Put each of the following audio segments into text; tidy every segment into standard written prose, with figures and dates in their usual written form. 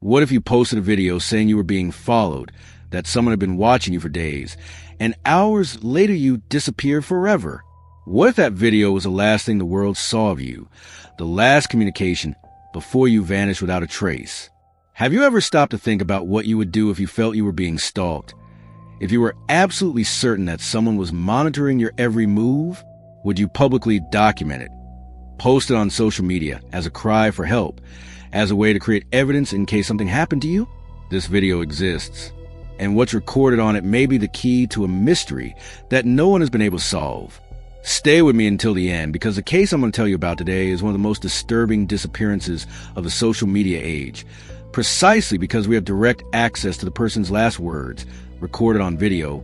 What if you posted a video saying you were being followed, that someone had been watching you for days, and hours later you disappeared forever? What if that video was the last thing the world saw of you, the last communication before you vanished without a trace? Have you ever stopped to think about what you would do if you felt you were being stalked? If you were absolutely certain that someone was monitoring your every move, would you publicly document it? Post it on social media as a cry for help, as a way to create evidence in case something happened to you? This video exists, and what's recorded on it may be the key to a mystery that no one has been able to solve. Stay with me until the end, because the case I'm going to tell you about today is one of the most disturbing disappearances of the social media age, precisely because we have direct access to the person's last words, recorded on video,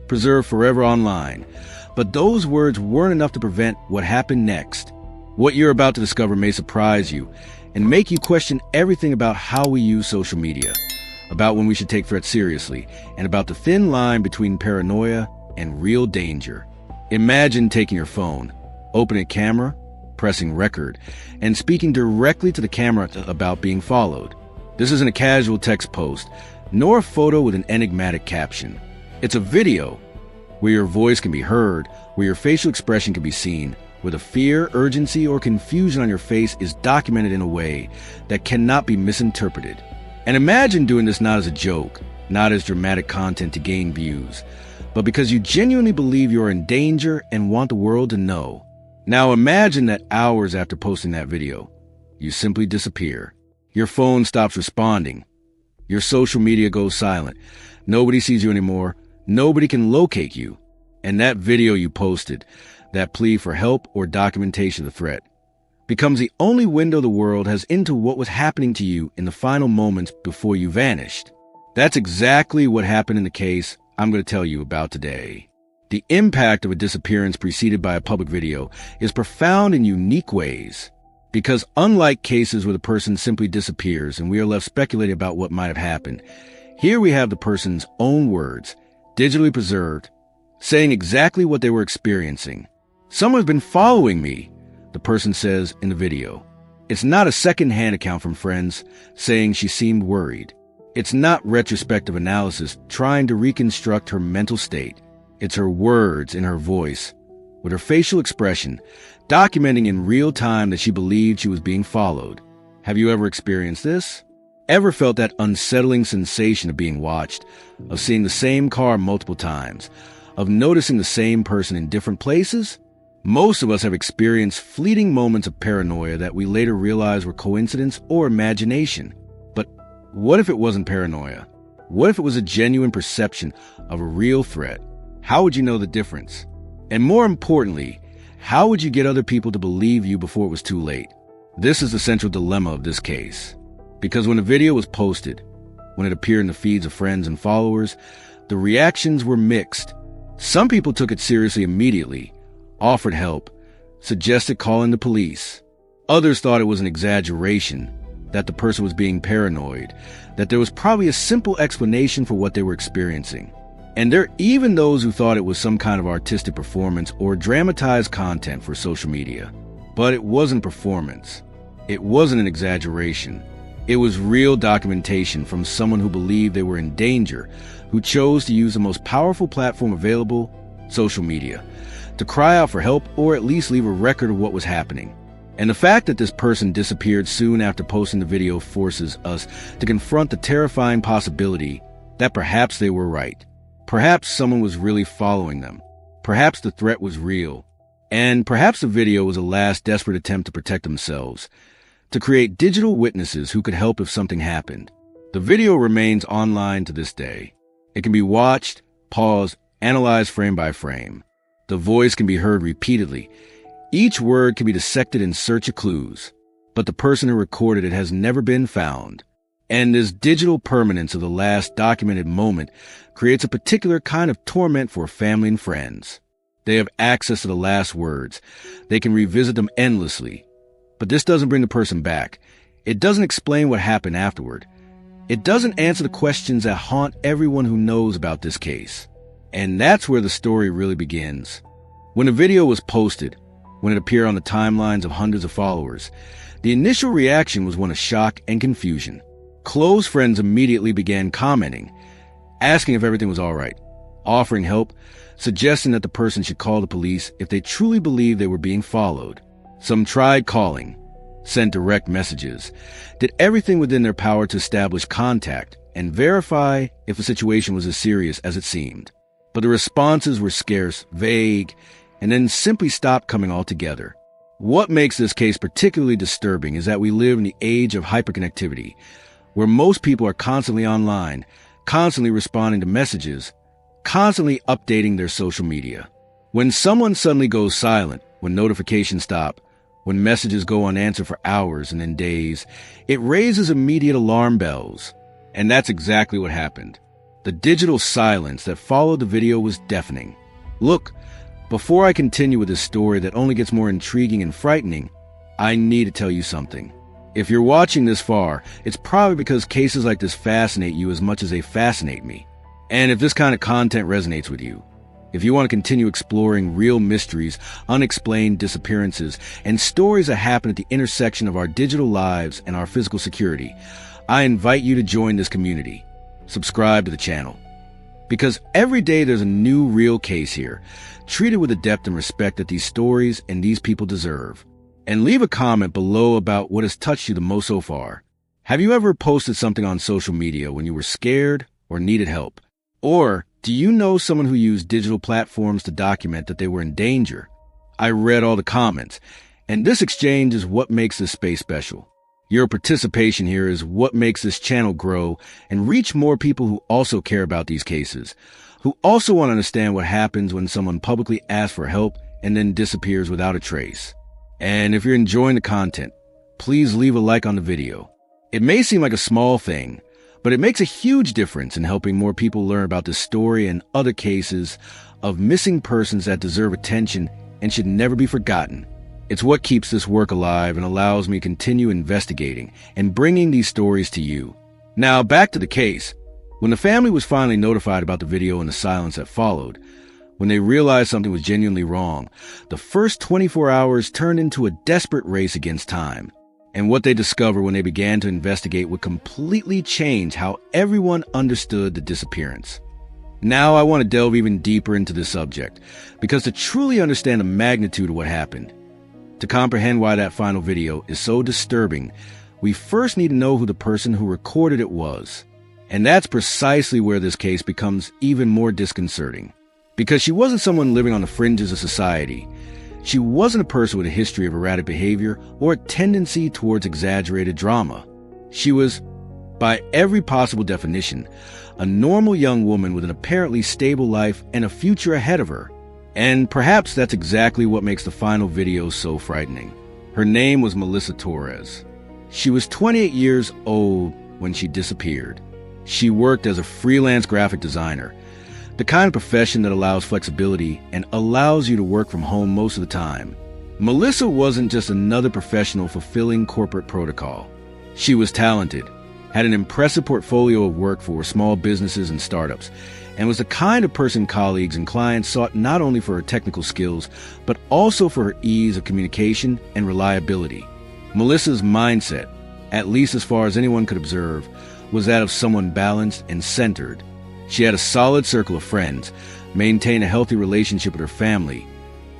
preserved forever online. But those words weren't enough to prevent what happened next. What you're about to discover may surprise you and make you question everything about how we use social media, about when we should take threats seriously, and about the thin line between paranoia and real danger. Imagine taking your phone, opening a camera, pressing record, and speaking directly to the camera about being followed. This isn't a casual text post, nor a photo with an enigmatic caption. It's a video where your voice can be heard, where your facial expression can be seen, where the fear, urgency, or confusion on your face is documented in a way that cannot be misinterpreted. And imagine doing this not as a joke, not as dramatic content to gain views, but because you genuinely believe you're in danger and want the world to know. Now imagine that hours after posting that video, you simply disappear. Your phone stops responding. Your social media goes silent. Nobody sees you anymore. Nobody can locate you. And that video you posted, that plea for help or documentation of the threat, becomes the only window the world has into what was happening to you in the final moments before you vanished. That's exactly what happened in the case I'm going to tell you about today. The impact of a disappearance preceded by a public video is profound in unique ways, because unlike cases where the person simply disappears and we are left speculating about what might have happened, here we have the person's own words, digitally preserved, saying exactly what they were experiencing. "Someone's been following me," the person says in the video. It's not a second-hand account from friends saying she seemed worried. It's not retrospective analysis trying to reconstruct her mental state. It's her words in her voice, with her facial expression, documenting in real time that she believed she was being followed. Have you ever experienced this? Ever felt that unsettling sensation of being watched, of seeing the same car multiple times, of noticing the same person in different places? Most of us have experienced fleeting moments of paranoia that we later realize were coincidence or imagination. But what if it wasn't paranoia? What if it was a genuine perception of a real threat? How would you know the difference? And more importantly, how would you get other people to believe you before it was too late? This is the central dilemma of this case. Because when the video was posted, when it appeared in the feeds of friends and followers, the reactions were mixed. Some people took it seriously immediately, offered help, suggested calling the police. Others thought it was an exaggeration, that the person was being paranoid, that there was probably a simple explanation for what they were experiencing. And there are even those who thought it was some kind of artistic performance or dramatized content for social media. But it wasn't performance. It wasn't an exaggeration. It was real documentation from someone who believed they were in danger, who chose to use the most powerful platform available, social media, to cry out for help or at least leave a record of what was happening. And the fact that this person disappeared soon after posting the video forces us to confront the terrifying possibility that perhaps they were right. Perhaps someone was really following them. Perhaps the threat was real. And perhaps the video was a last desperate attempt to protect themselves, to create digital witnesses who could help if something happened. The video remains online to this day. It can be watched, paused, analyzed frame by frame. The voice can be heard repeatedly. Each word can be dissected in search of clues. But the person who recorded it has never been found. And this digital permanence of the last documented moment creates a particular kind of torment for family and friends. They have access to the last words. They can revisit them endlessly. But this doesn't bring the person back. It doesn't explain what happened afterward. It doesn't answer the questions that haunt everyone who knows about this case. And that's where the story really begins. When the video was posted, when it appeared on the timelines of hundreds of followers, the initial reaction was one of shock and confusion. Close friends immediately began commenting, asking if everything was all right, offering help, suggesting that the person should call the police if they truly believed they were being followed. Some tried calling, sent direct messages, did everything within their power to establish contact and verify if the situation was as serious as it seemed. But the responses were scarce, vague, and then simply stopped coming altogether. What makes this case particularly disturbing is that we live in the age of hyperconnectivity, where most people are constantly online, constantly responding to messages, constantly updating their social media. When someone suddenly goes silent, when notifications stop, when messages go unanswered for hours and then days, it raises immediate alarm bells. And that's exactly what happened. The digital silence that followed the video was deafening. Look, before I continue with this story that only gets more intriguing and frightening, I need to tell you something. If you're watching this far, it's probably because cases like this fascinate you as much as they fascinate me. And if this kind of content resonates with you, if you want to continue exploring real mysteries, unexplained disappearances, and stories that happen at the intersection of our digital lives and our physical security, I invite you to join this community. Subscribe to the channel. Because every day there's a new real case here, treated with the depth and respect that these stories and these people deserve. And leave a comment below about what has touched you the most so far. Have you ever posted something on social media when you were scared or needed help? Or do you know someone who used digital platforms to document that they were in danger? I read all the comments, and this exchange is what makes this space special. Your participation here is what makes this channel grow and reach more people who also care about these cases, who also want to understand what happens when someone publicly asks for help and then disappears without a trace. And if you're enjoying the content, please leave a like on the video. It may seem like a small thing, but it makes a huge difference in helping more people learn about this story and other cases of missing persons that deserve attention and should never be forgotten. It's what keeps this work alive and allows me to continue investigating and bringing these stories to you. Now, back to the case. When the family was finally notified about the video and the silence that followed, when they realized something was genuinely wrong, the first 24 hours turned into a desperate race against time. And what they discovered when they began to investigate would completely change how everyone understood the disappearance. Now I want to delve even deeper into this subject, because to truly understand the magnitude of what happened, to comprehend why that final video is so disturbing, we first need to know who the person who recorded it was. And that's precisely where this case becomes even more disconcerting. Because she wasn't someone living on the fringes of society. She wasn't a person with a history of erratic behavior or a tendency towards exaggerated drama. She was, by every possible definition, a normal young woman with an apparently stable life and a future ahead of her. And perhaps that's exactly what makes the final video so frightening. Her name was Melissa Torres. She was 28 years old when she disappeared. She worked as a freelance graphic designer, the kind of profession that allows flexibility and allows you to work from home most of the time. Melissa wasn't just another professional fulfilling corporate protocol. She was talented, had an impressive portfolio of work for small businesses and startups, and was the kind of person colleagues and clients sought not only for her technical skills, but also for her ease of communication and reliability. Melissa's mindset, at least as far as anyone could observe, was that of someone balanced and centered. She had a solid circle of friends, maintained a healthy relationship with her family,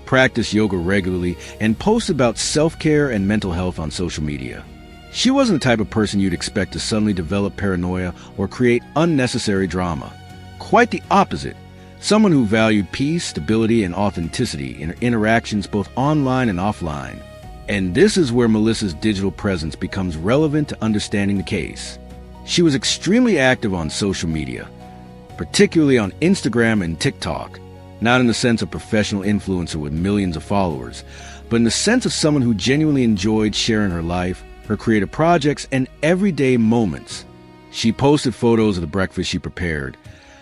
practiced yoga regularly, and posted about self-care and mental health on social media. She wasn't the type of person you'd expect to suddenly develop paranoia or create unnecessary drama. Quite the opposite. Someone who valued peace, stability, and authenticity in her interactions both online and offline. And this is where Melissa's digital presence becomes relevant to understanding the case. She was extremely active on social media, particularly on Instagram and TikTok, not in the sense of professional influencer with millions of followers, but in the sense of someone who genuinely enjoyed sharing her life, her creative projects, and everyday moments. She posted photos of the breakfast she prepared,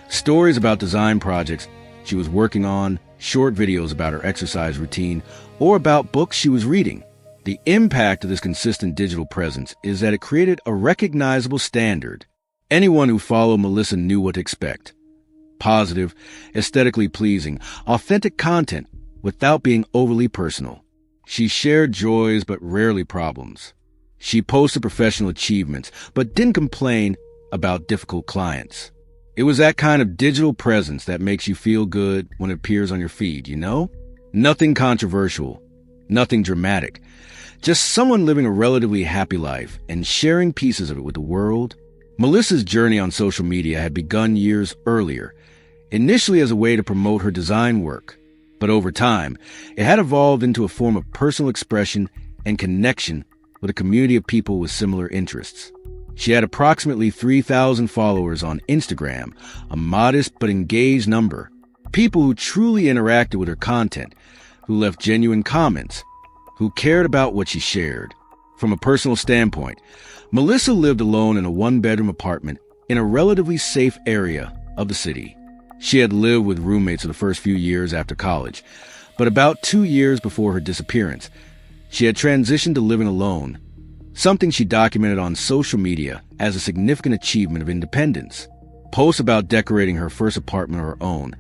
stories about design projects she was working on, short videos about her exercise routine, or about books she was reading. The impact of this consistent digital presence is that it created a recognizable standard. Anyone who followed Melissa knew what to expect. Positive, aesthetically pleasing, authentic content without being overly personal. She shared joys but rarely problems. She posted professional achievements, but didn't complain about difficult clients. It was that kind of digital presence that makes you feel good when it appears on your feed, you know? Nothing controversial, nothing dramatic. Just someone living a relatively happy life and sharing pieces of it with the world. Melissa's journey on social media had begun years earlier, initially as a way to promote her design work. But over time, it had evolved into a form of personal expression and connection with a community of people with similar interests. She had approximately 3,000 followers on Instagram, a modest but engaged number. People who truly interacted with her content, who left genuine comments, who cared about what she shared. From a personal standpoint, Melissa lived alone in a one-bedroom apartment in a relatively safe area of the city. She had lived with roommates for the first few years after college, but about 2 years before her disappearance, she had transitioned to living alone, something she documented on social media as a significant achievement of independence. Posts about decorating her first apartment of her own,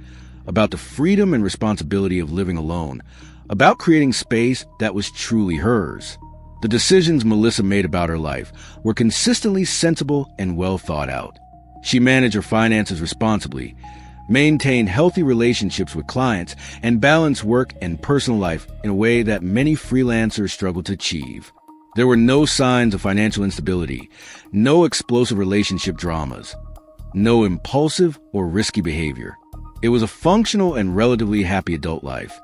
about the freedom and responsibility of living alone, about creating space that was truly hers. The decisions Melissa made about her life were consistently sensible and well thought out. She managed her finances responsibly, maintained healthy relationships with clients, and balanced work and personal life in a way that many freelancers struggle to achieve. There were no signs of financial instability, no explosive relationship dramas, no impulsive or risky behavior. It was a functional and relatively happy adult life,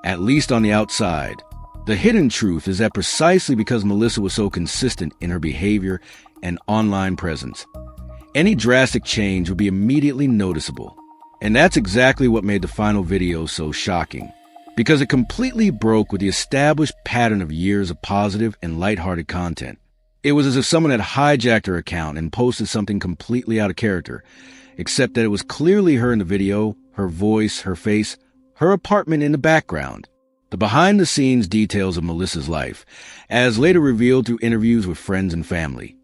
at least on the outside. The hidden truth is that precisely because Melissa was so consistent in her behavior and online presence, any drastic change would be immediately noticeable. And that's exactly what made the final video so shocking, because it completely broke with the established pattern of years of positive and lighthearted content. It was as if someone had hijacked her account and posted something completely out of character, except that it was clearly her in the video, her voice, her face, her apartment in the background. The behind-the-scenes details of Melissa's life, as later revealed through interviews with friends and family,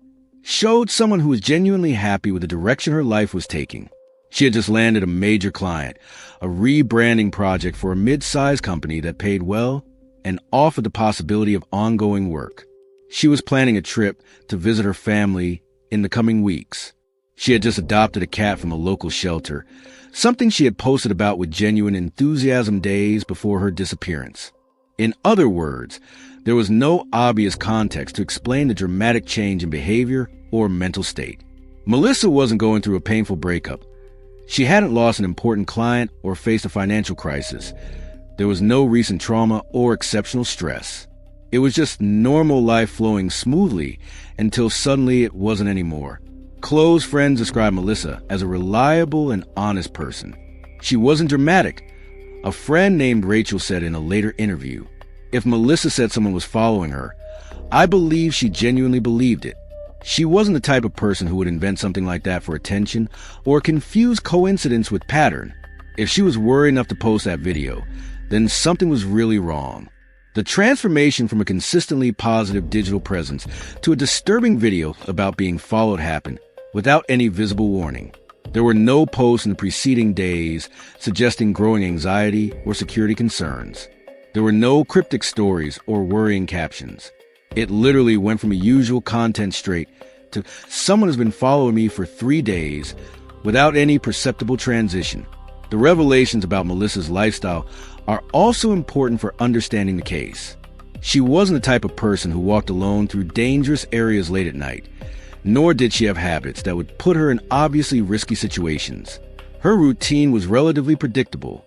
showed someone who was genuinely happy with the direction her life was taking. She had just landed a major client, a rebranding project for a mid-sized company that paid well and offered the possibility of ongoing work. She was planning a trip to visit her family in the coming weeks. She had just adopted a cat from a local shelter, something she had posted about with genuine enthusiasm days before her disappearance. In other words, there was no obvious context to explain the dramatic change in behavior or mental state. Melissa wasn't going through a painful breakup. She hadn't lost an important client or faced a financial crisis. There was no recent trauma or exceptional stress. It was just normal life flowing smoothly until suddenly it wasn't anymore. Close friends describe Melissa as a reliable and honest person. She wasn't dramatic. A friend named Rachel said in a later interview, "If Melissa said someone was following her, I believe she genuinely believed it. She wasn't the type of person who would invent something like that for attention or confuse coincidence with pattern. If she was worried enough to post that video, then something was really wrong." The transformation from a consistently positive digital presence to a disturbing video about being followed happened without any visible warning. There were no posts in the preceding days suggesting growing anxiety or security concerns. There were no cryptic stories or worrying captions. It literally went from a usual content straight to "someone has been following me for 3 days" without any perceptible transition. The revelations about Melissa's lifestyle are also important for understanding the case. She wasn't the type of person who walked alone through dangerous areas late at night, nor did she have habits that would put her in obviously risky situations. Her routine was relatively predictable,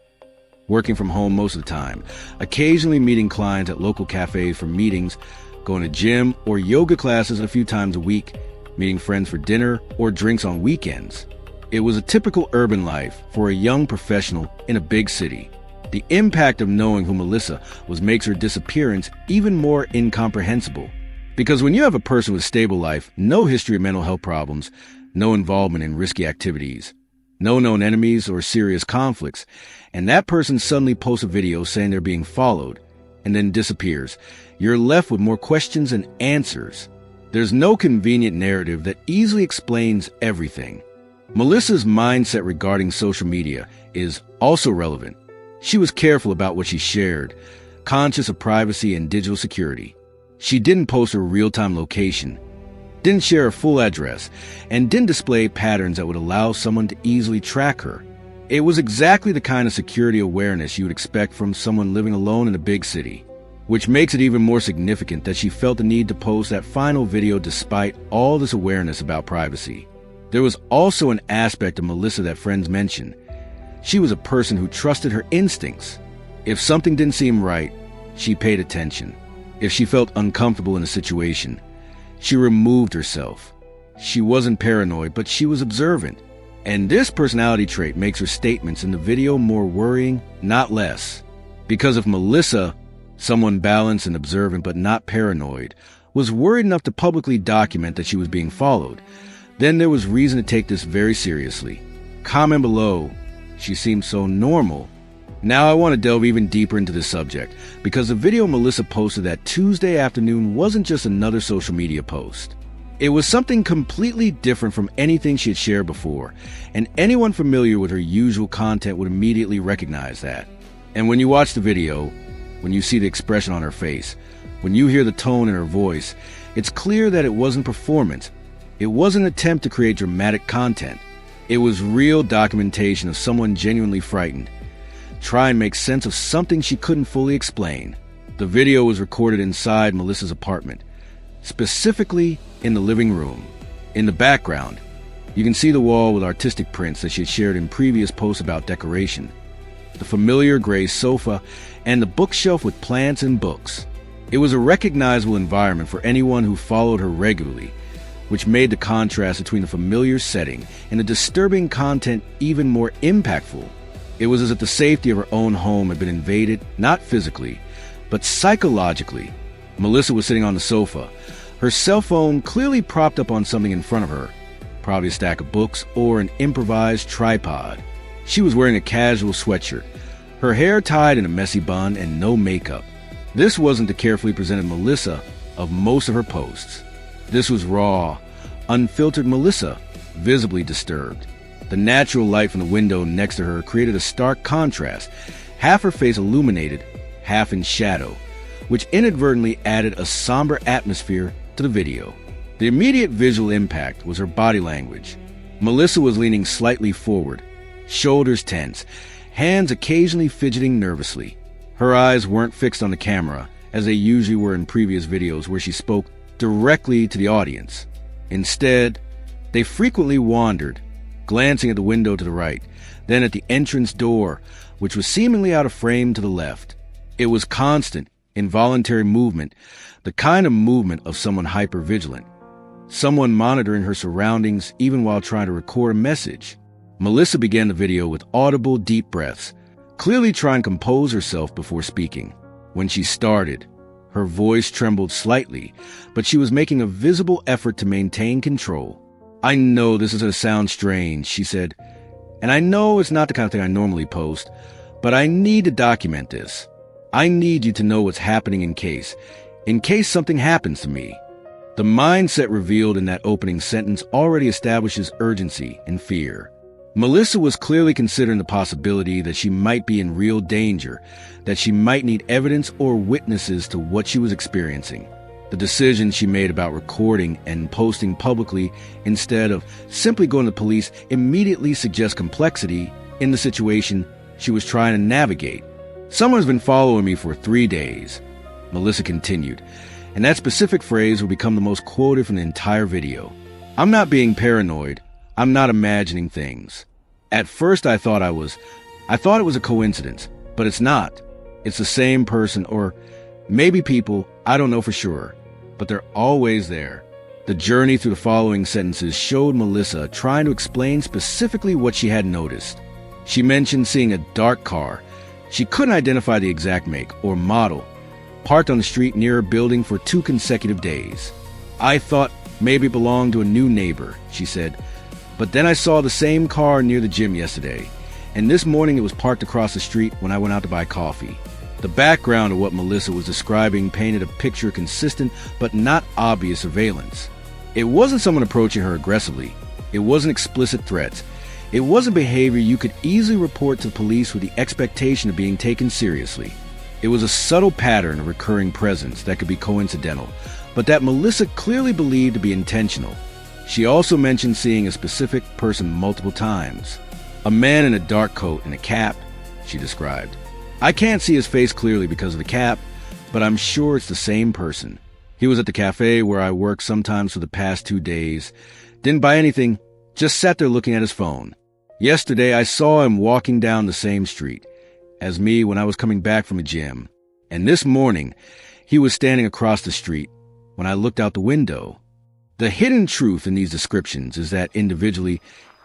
working from home most of the time, occasionally meeting clients at local cafes for meetings, going to gym or yoga classes a few times a week, meeting friends for dinner or drinks on weekends. It was a typical urban life for a young professional in a big city. The impact of knowing who Melissa was makes her disappearance even more incomprehensible. Because when you have a person with a stable life, no history of mental health problems, no involvement in risky activities, no known enemies or serious conflicts, and that person suddenly posts a video saying they're being followed, and then disappears, you're left with more questions than answers. There's no convenient narrative that easily explains everything. Melissa's mindset regarding social media is also relevant. She was careful about what she shared, conscious of privacy and digital security. She didn't post her real-time location, didn't share her full address, and didn't display patterns that would allow someone to easily track her. It was exactly the kind of security awareness you would expect from someone living alone in a big city, which makes it even more significant that she felt the need to post that final video despite all this awareness about privacy. There was also an aspect of Melissa that friends mentioned. She was a person who trusted her instincts. If something didn't seem right, she paid attention. If she felt uncomfortable in a situation, she removed herself. She wasn't paranoid, but she was observant. And this personality trait makes her statements in the video more worrying, not less. Because if Melissa, someone balanced and observant but not paranoid, was worried enough to publicly document that she was being followed, then there was reason to take this very seriously. Comment below, she seems so normal. Now I want to delve even deeper into this subject, because the video Melissa posted that Tuesday afternoon wasn't just another social media post. It was something completely different from anything she had shared before, and anyone familiar with her usual content would immediately recognize that. And when you watch the video, when you see the expression on her face, when you hear the tone in her voice, it's clear that it wasn't performance. It wasn't an attempt to create dramatic content. It was real documentation of someone genuinely frightened, trying to make sense of something she couldn't fully explain. The video was recorded inside Melissa's apartment, specifically in the living room. In the background, you can see the wall with artistic prints that she had shared in previous posts about decoration, the familiar gray sofa, and the bookshelf with plants and books. It was a recognizable environment for anyone who followed her regularly, which made the contrast between the familiar setting and the disturbing content even more impactful. It was as if the safety of her own home had been invaded, not physically, but psychologically. Melissa was sitting on the sofa, her cell phone clearly propped up on something in front of her, probably a stack of books or an improvised tripod. She was wearing a casual sweatshirt, her hair tied in a messy bun, and no makeup. This wasn't the carefully presented Melissa of most of her posts. This was raw, unfiltered Melissa, visibly disturbed. The natural light from the window next to her created a stark contrast, half her face illuminated, half in shadow, which inadvertently added a somber atmosphere to the video. The immediate visual impact was her body language. Melissa was leaning slightly forward, shoulders tense, hands occasionally fidgeting nervously. Her eyes weren't fixed on the camera, as they usually were in previous videos where she spoke directly to the audience. Instead, they frequently wandered, glancing at the window to the right, then at the entrance door, which was seemingly out of frame to the left. It was constant, involuntary movement, the kind of movement of someone hyper-vigilant, someone monitoring her surroundings even while trying to record a message. Melissa began the video with audible, deep breaths, clearly trying to compose herself before speaking. When she started, her voice trembled slightly, but she was making a visible effort to maintain control. "I know this is going to sound strange," she said, "and I know it's not the kind of thing I normally post, but I need to document this. I need you to know what's happening in case something happens to me." The mindset revealed in that opening sentence already establishes urgency and fear. Melissa was clearly considering the possibility that she might be in real danger, that she might need evidence or witnesses to what she was experiencing. The decision she made about recording and posting publicly instead of simply going to the police immediately suggests complexity in the situation she was trying to navigate. "Someone's been following me for 3 days," Melissa continued, and that specific phrase will become the most quoted from the entire video. "I'm not being paranoid. I'm not imagining things. At first I thought it was a coincidence, but it's not. It's the same person, or maybe people, I don't know for sure, but they're always there." The journey through the following sentences showed Melissa trying to explain specifically what she had noticed. She mentioned seeing a dark car. She couldn't identify the exact make or model, parked on the street near her building for 2 consecutive days. "I thought maybe it belonged to a new neighbor," she said, "but then I saw the same car near the gym yesterday, and this morning it was parked across the street when I went out to buy coffee." The background of what Melissa was describing painted a picture of consistent but not obvious surveillance. It wasn't someone approaching her aggressively. It wasn't explicit threats. It wasn't behavior you could easily report to the police with the expectation of being taken seriously. It was a subtle pattern of recurring presence that could be coincidental, but that Melissa clearly believed to be intentional. She also mentioned seeing a specific person multiple times. A man in a dark coat and a cap, she described. I can't see his face clearly because of the cap, but I'm sure it's the same person. He was at the cafe where I work sometimes for the past 2 days. Didn't buy anything, just sat there looking at his phone. Yesterday, I saw him walking down the same street as me when I was coming back from the gym. And this morning, he was standing across the street when I looked out the window. The hidden truth in these descriptions is that individually,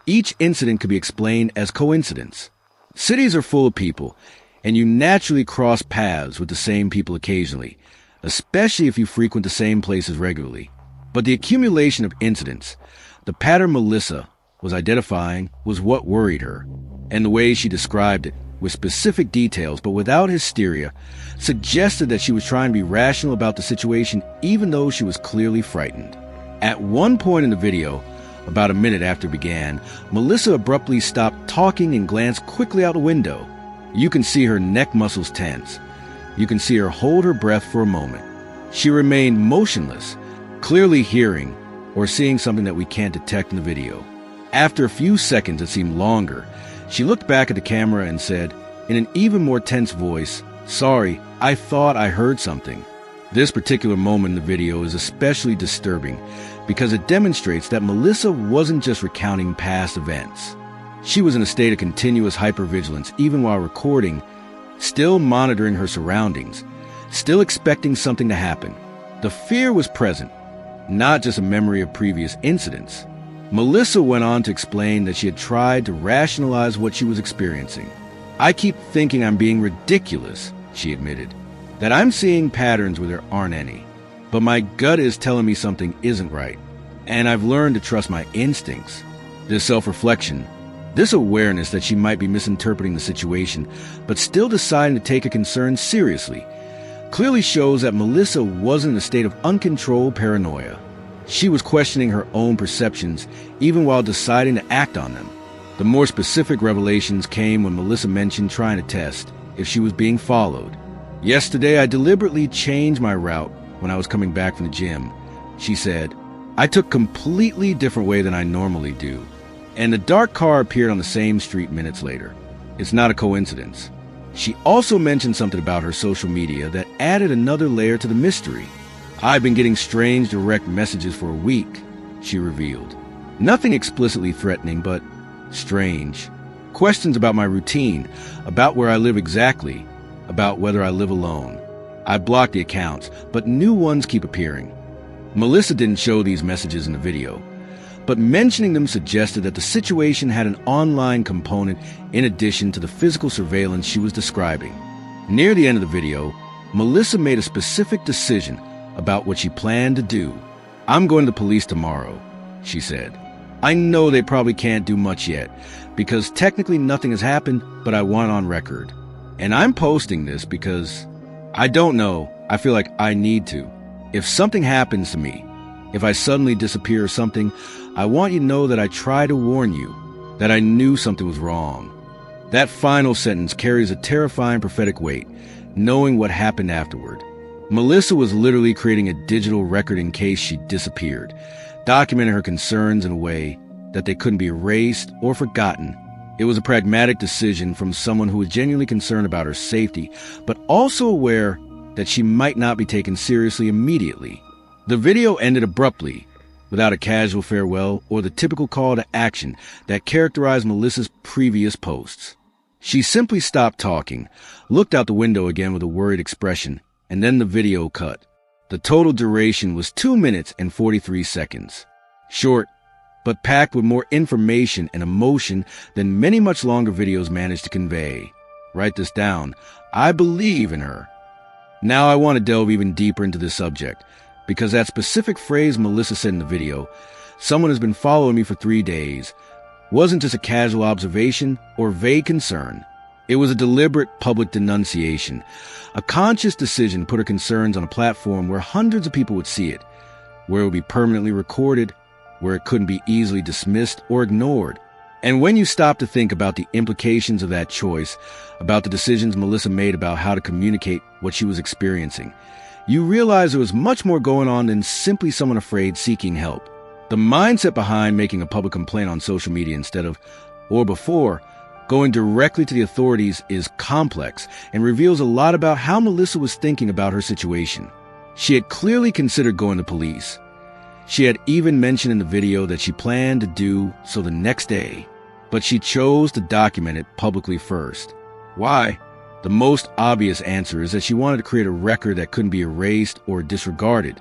each incident could be explained as coincidence. Cities are full of people, and you naturally cross paths with the same people occasionally, especially if you frequent the same places regularly. But the accumulation of incidents, the pattern Melissa was identifying, was what worried her, and the way she described it, with specific details but without hysteria, suggested that she was trying to be rational about the situation even though she was clearly frightened. At one point in the video, about a minute after it began, Melissa abruptly stopped talking and glanced quickly out the window. You can see her neck muscles tense. You can see her hold her breath for a moment. She remained motionless, clearly hearing or seeing something that we can't detect in the video. After a few seconds that seemed longer, she looked back at the camera and said, in an even more tense voice, "Sorry, I thought I heard something." This particular moment in the video is especially disturbing because it demonstrates that Melissa wasn't just recounting past events. She was in a state of continuous hypervigilance even while recording, still monitoring her surroundings, still expecting something to happen. The fear was present, not just a memory of previous incidents. Melissa went on to explain that she had tried to rationalize what she was experiencing. "I keep thinking I'm being ridiculous," she admitted, "that I'm seeing patterns where there aren't any. But my gut is telling me something isn't right, and I've learned to trust my instincts." This self-reflection, this awareness that she might be misinterpreting the situation, but still deciding to take her concerns seriously, clearly shows that Melissa wasn't in a state of uncontrolled paranoia. She was questioning her own perceptions even while deciding to act on them. The more specific revelations came when Melissa mentioned trying to test if she was being followed. "Yesterday, I deliberately changed my route when I was coming back from the gym," she said. "I took a completely different way than I normally do. And the dark car appeared on the same street minutes later. It's not a coincidence." She also mentioned something about her social media that added another layer to the mystery. "I've been getting strange direct messages for a week," she revealed. "Nothing explicitly threatening, but strange. Questions about my routine, about where I live exactly, about whether I live alone. I blocked the accounts, but new ones keep appearing." Melissa didn't show these messages in the video, but mentioning them suggested that the situation had an online component in addition to the physical surveillance she was describing. Near the end of the video, Melissa made a specific decision about what she planned to do. "I'm going to the police tomorrow," she said. "I know they probably can't do much yet, because technically nothing has happened, but I want on record. And I'm posting this because I don't know, I feel like I need to. If something happens to me, if I suddenly disappear or something, I want you to know that I tried to warn you, that I knew something was wrong." That final sentence carries a terrifying prophetic weight, knowing what happened afterward. Melissa was literally creating a digital record in case she disappeared, documenting her concerns in a way that they couldn't be erased or forgotten. It was a pragmatic decision from someone who was genuinely concerned about her safety, but also aware that she might not be taken seriously immediately. The video ended abruptly, without a casual farewell or the typical call to action that characterized Melissa's previous posts. She simply stopped talking, looked out the window again with a worried expression, and then the video cut. The total duration was 2 minutes and 43 seconds. Short, but packed with more information and emotion than many much longer videos managed to convey. Write this down. I believe in her. Now I want to delve even deeper into this subject, because that specific phrase Melissa said in the video, "Someone has been following me for 3 days," wasn't just a casual observation or vague concern. It was a deliberate public denunciation, a conscious decision to put her concerns on a platform where hundreds of people would see it, where it would be permanently recorded, where it couldn't be easily dismissed or ignored. And when you stop to think about the implications of that choice, about the decisions Melissa made about how to communicate what she was experiencing, you realize there was much more going on than simply someone afraid seeking help. The mindset behind making a public complaint on social media instead of, or before, going directly to the authorities is complex and reveals a lot about how Melissa was thinking about her situation. She had clearly considered going to police. She had even mentioned in the video that she planned to do so the next day, but she chose to document it publicly first. Why? The most obvious answer is that she wanted to create a record that couldn't be erased or disregarded.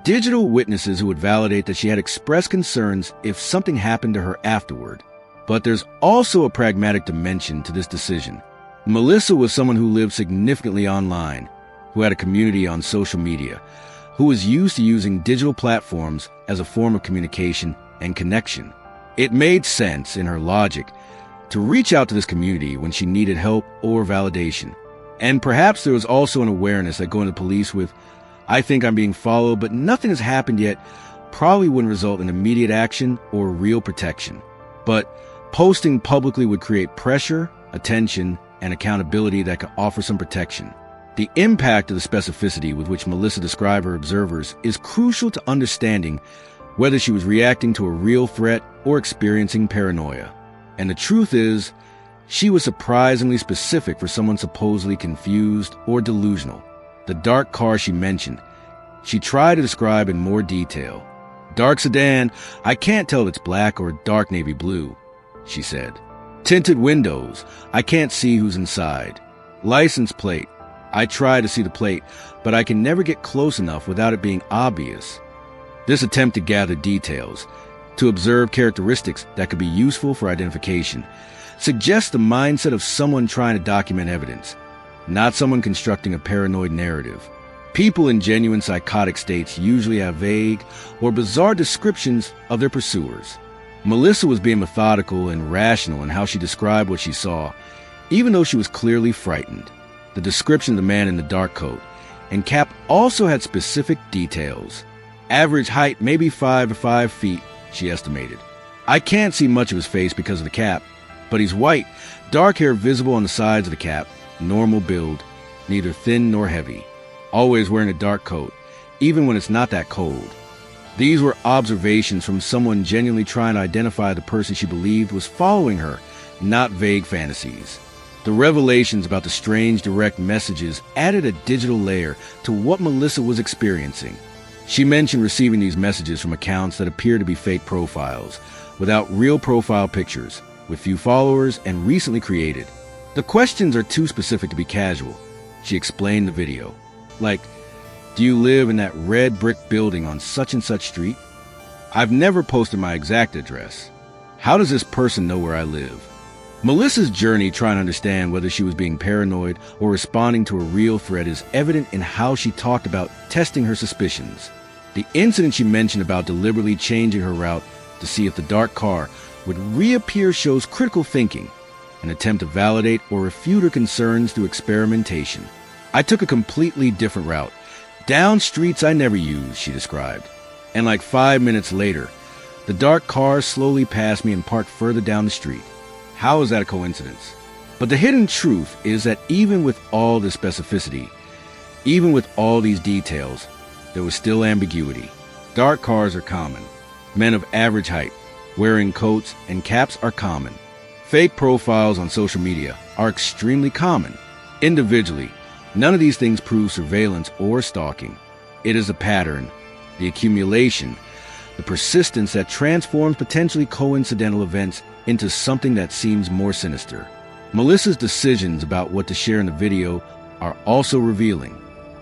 Digital witnesses who would validate that she had expressed concerns if something happened to her afterward. But there's also a pragmatic dimension to this decision. Melissa was someone who lived significantly online, who had a community on social media, who was used to using digital platforms as a form of communication and connection. It made sense in her logic to reach out to this community when she needed help or validation. And perhaps there was also an awareness that going to police with, "I think I'm being followed, but nothing has happened yet," probably wouldn't result in immediate action or real protection. But posting publicly would create pressure, attention, and accountability that could offer some protection. The impact of the specificity with which Melissa described her observers is crucial to understanding whether she was reacting to a real threat or experiencing paranoia. And the truth is, she was surprisingly specific for someone supposedly confused or delusional. The dark car she mentioned, she tried to describe in more detail. "Dark sedan, I can't tell if it's black or dark navy blue," she said. "Tinted windows, I can't see who's inside. License plate, I try to see the plate, but I can never get close enough without it being obvious." This attempt to gather details, to observe characteristics that could be useful for identification, suggests the mindset of someone trying to document evidence, not someone constructing a paranoid narrative. People in genuine psychotic states usually have vague or bizarre descriptions of their pursuers. Melissa was being methodical and rational in how she described what she saw, even though she was clearly frightened. The description of the man in the dark coat and cap also had specific details. Average height maybe 5 to 5 feet, she estimated. "I can't see much of his face because of the cap, but he's white, dark hair visible on the sides of the cap, normal build, neither thin nor heavy, always wearing a dark coat, even when it's not that cold." These were observations from someone genuinely trying to identify the person she believed was following her, not vague fantasies. The revelations about the strange direct messages added a digital layer to what Melissa was experiencing. She mentioned receiving these messages from accounts that appear to be fake profiles, without real profile pictures, with few followers and recently created. "The questions are too specific to be casual," she explained in the video. Like, "Do you live in that red brick building on such and such street? I've never posted my exact address. How does this person know where I live?" Melissa's journey trying to understand whether she was being paranoid or responding to a real threat is evident in how she talked about testing her suspicions. The incident she mentioned about deliberately changing her route to see if the dark car would reappear shows critical thinking, an attempt to validate or refute her concerns through experimentation. "I took a completely different route, down streets I never used," she described. "And like 5 minutes later, the dark car slowly passed me and parked further down the street. How is that a coincidence?" But the hidden truth is that even with all this specificity, even with all these details, there was still ambiguity. Dark cars are common. Men of average height, wearing coats and caps are common. Fake profiles on social media are extremely common. Individually, none of these things prove surveillance or stalking. It is a pattern, the accumulation, the persistence that transforms potentially coincidental events into something that seems more sinister. Melissa's decisions about what to share in the video are also revealing.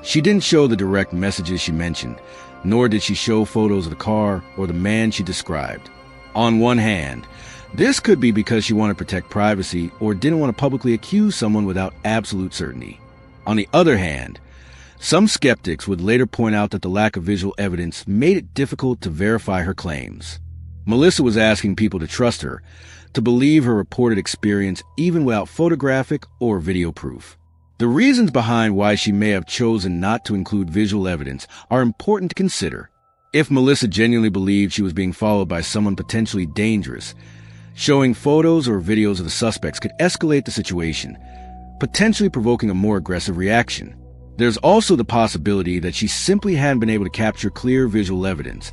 She didn't show the direct messages she mentioned, nor did she show photos of the car or the man she described. On one hand, this could be because she wanted to protect privacy or didn't want to publicly accuse someone without absolute certainty. On the other hand, some skeptics would later point out that the lack of visual evidence made it difficult to verify her claims. Melissa was asking people to trust her, to believe her reported experience even without photographic or video proof. The reasons behind why she may have chosen not to include visual evidence are important to consider. If Melissa genuinely believed she was being followed by someone potentially dangerous, Showing photos or videos of the suspects could escalate the situation, potentially provoking a more aggressive reaction. There's also the possibility that she simply hadn't been able to capture clear visual evidence,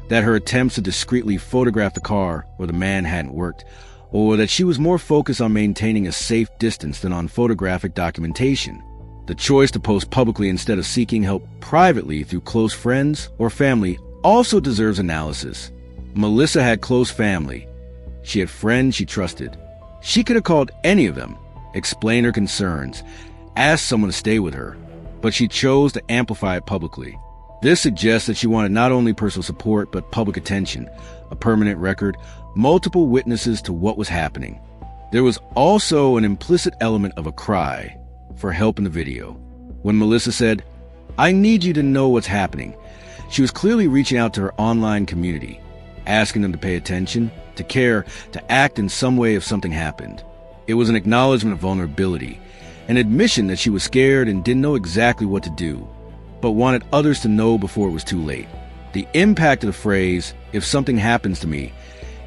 that her attempts to discreetly photograph the car or the man hadn't worked, or that she was more focused on maintaining a safe distance than on photographic documentation. The choice to post publicly instead of seeking help privately through close friends or family also deserves analysis. Melissa had close family. She had friends she trusted. She could have called any of them, explained her concerns, asked someone to stay with her, but she chose to amplify it publicly. This suggests that she wanted not only personal support but public attention, a permanent record, multiple witnesses to what was happening. There was also an implicit element of a cry for help in the video. When Melissa said, "I need you to know what's happening," she was clearly reaching out to her online community, asking them to pay attention, to care, to act in some way if something happened. It was an acknowledgement of vulnerability, an admission that she was scared and didn't know exactly what to do, but wanted others to know before it was too late. The impact of the phrase, "if something happens to me,"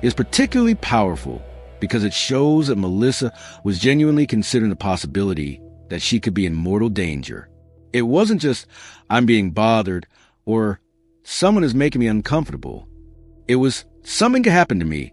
is particularly powerful because it shows that Melissa was genuinely considering the possibility that she could be in mortal danger. It wasn't just, "I'm being bothered," or "someone is making me uncomfortable." It was, "something could happen to me,"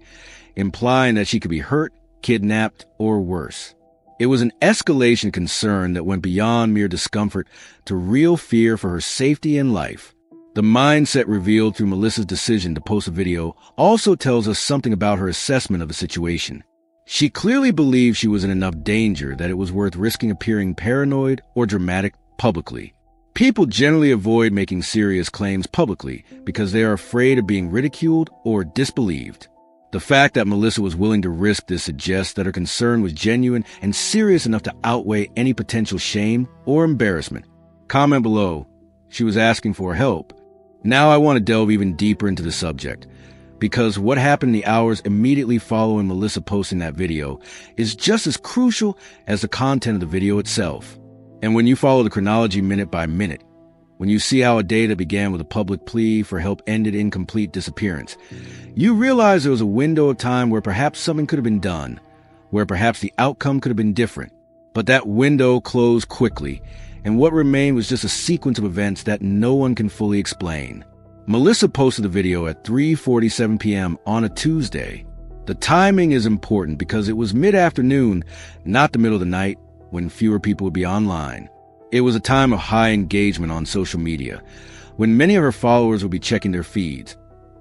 implying that she could be hurt, kidnapped, or worse. It was an escalation concern that went beyond mere discomfort to real fear for her safety and life. The mindset revealed through Melissa's decision to post a video also tells us something about her assessment of the situation. She clearly believed she was in enough danger that it was worth risking appearing paranoid or dramatic publicly. People generally avoid making serious claims publicly because they are afraid of being ridiculed or disbelieved. The fact that Melissa was willing to risk this suggests that her concern was genuine and serious enough to outweigh any potential shame or embarrassment. Comment below. She was asking for help. Now I want to delve even deeper into the subject, because what happened in the hours immediately following Melissa posting that video is just as crucial as the content of the video itself. And when you follow the chronology minute by minute, when you see how a day that began with a public plea for help ended in complete disappearance, you realize there was a window of time where perhaps something could have been done, where perhaps the outcome could have been different. But that window closed quickly, and what remained was just a sequence of events that no one can fully explain. Melissa posted the video at 3:47 p.m. on a Tuesday. The timing is important because it was mid-afternoon, not the middle of the night, when fewer people would be online. It was a time of high engagement on social media, when many of her followers would be checking their feeds,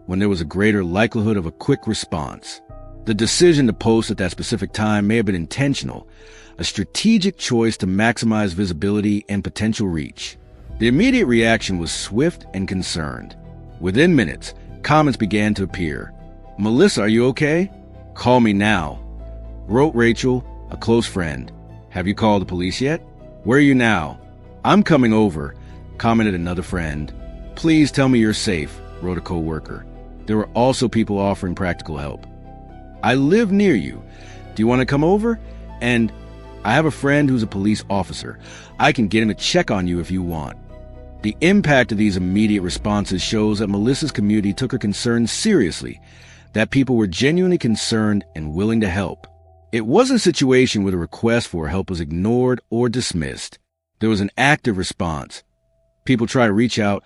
when there was a greater likelihood of a quick response. The decision to post at that specific time may have been intentional, a strategic choice to maximize visibility and potential reach. The immediate reaction was swift and concerned. Within minutes, comments began to appear. "Melissa, are you okay? Call me now," wrote Rachel, a close friend. "Have you called the police yet? Where are you now?" "I'm coming over," commented another friend. "Please tell me you're safe," wrote a coworker. There were also people offering practical help. "I live near you. Do you want to come over? And I have a friend who's a police officer. I can get him to check on you if you want." The impact of these immediate responses shows that Melissa's community took her concerns seriously, that people were genuinely concerned and willing to help. It wasn't a situation where the request for help was ignored or dismissed. There was an active response. People tried to reach out,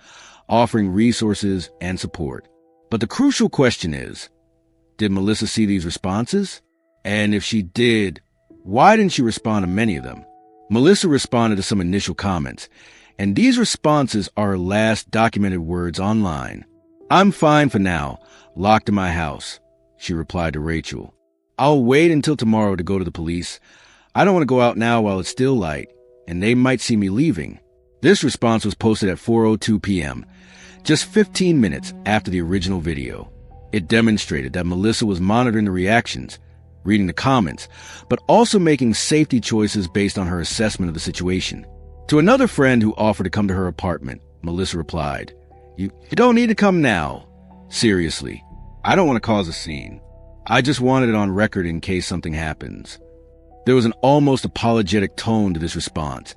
offering resources and support. But the crucial question is, did Melissa see these responses? And if she did, why didn't she respond to many of them? Melissa responded to some initial comments, and these responses are her last documented words online. "I'm fine for now, locked in my house," she replied to Rachel. "I'll wait until tomorrow to go to the police. I don't want to go out now while it's still light, and they might see me leaving." This response was posted at 4:02 p.m., just 15 minutes after the original video. It demonstrated that Melissa was monitoring the reactions, reading the comments, but also making safety choices based on her assessment of the situation. To another friend who offered to come to her apartment, Melissa replied, You don't need to come now. Seriously, I don't want to cause a scene. I just wanted it on record in case something happens." There was an almost apologetic tone to this response,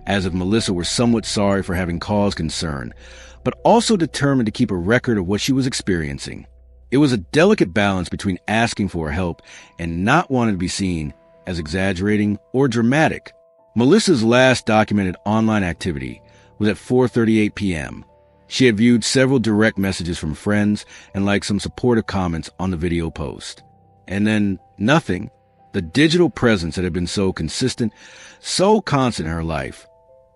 as if Melissa were somewhat sorry for having caused concern, but also determined to keep a record of what she was experiencing. It was a delicate balance between asking for help and not wanting to be seen as exaggerating or dramatic. Melissa's last documented online activity was at 4:38 p.m. She had viewed several direct messages from friends and liked some supportive comments on the video post. And then nothing. The digital presence that had been so consistent, so constant in her life,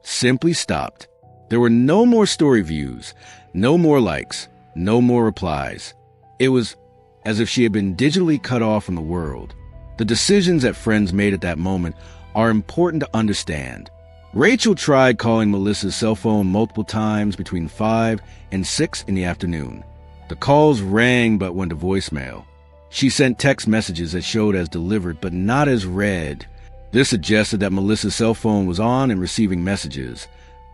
simply stopped. There were no more story views, no more likes, no more replies. It was as if she had been digitally cut off from the world. The decisions that friends made at that moment are important to understand. Rachel tried calling Melissa's cell phone multiple times between 5 and 6 in the afternoon. The calls rang but went to voicemail. She sent text messages that showed as delivered but not as read. This suggested that Melissa's cell phone was on and receiving messages,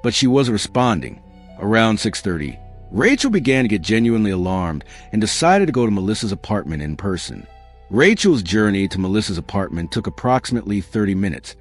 but she wasn't responding. Around 6:30, Rachel began to get genuinely alarmed and decided to go to Melissa's apartment in person. Rachel's journey to Melissa's apartment took approximately 30 minutes,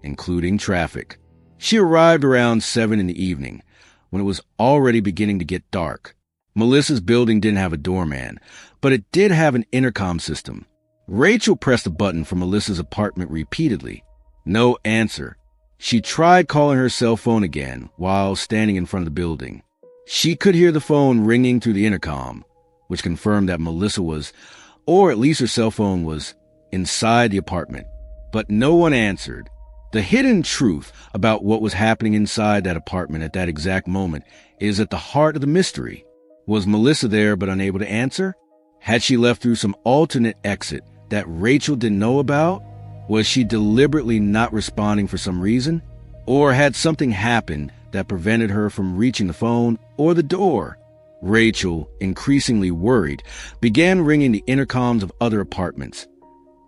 including traffic. She arrived around 7 in the evening, when it was already beginning to get dark. Melissa's building didn't have a doorman, but it did have an intercom system. Rachel pressed a button for Melissa's apartment repeatedly. No answer. She tried calling her cell phone again while standing in front of the building. She could hear the phone ringing through the intercom, which confirmed that Melissa was, or at least her cell phone was, inside the apartment. But no one answered. The hidden truth about what was happening inside that apartment at that exact moment is at the heart of the mystery. Was Melissa there but unable to answer? Had she left through some alternate exit that Rachel didn't know about? Was she deliberately not responding for some reason? Or had something happened that prevented her from reaching the phone or the door? Rachel, increasingly worried, began ringing the intercoms of other apartments,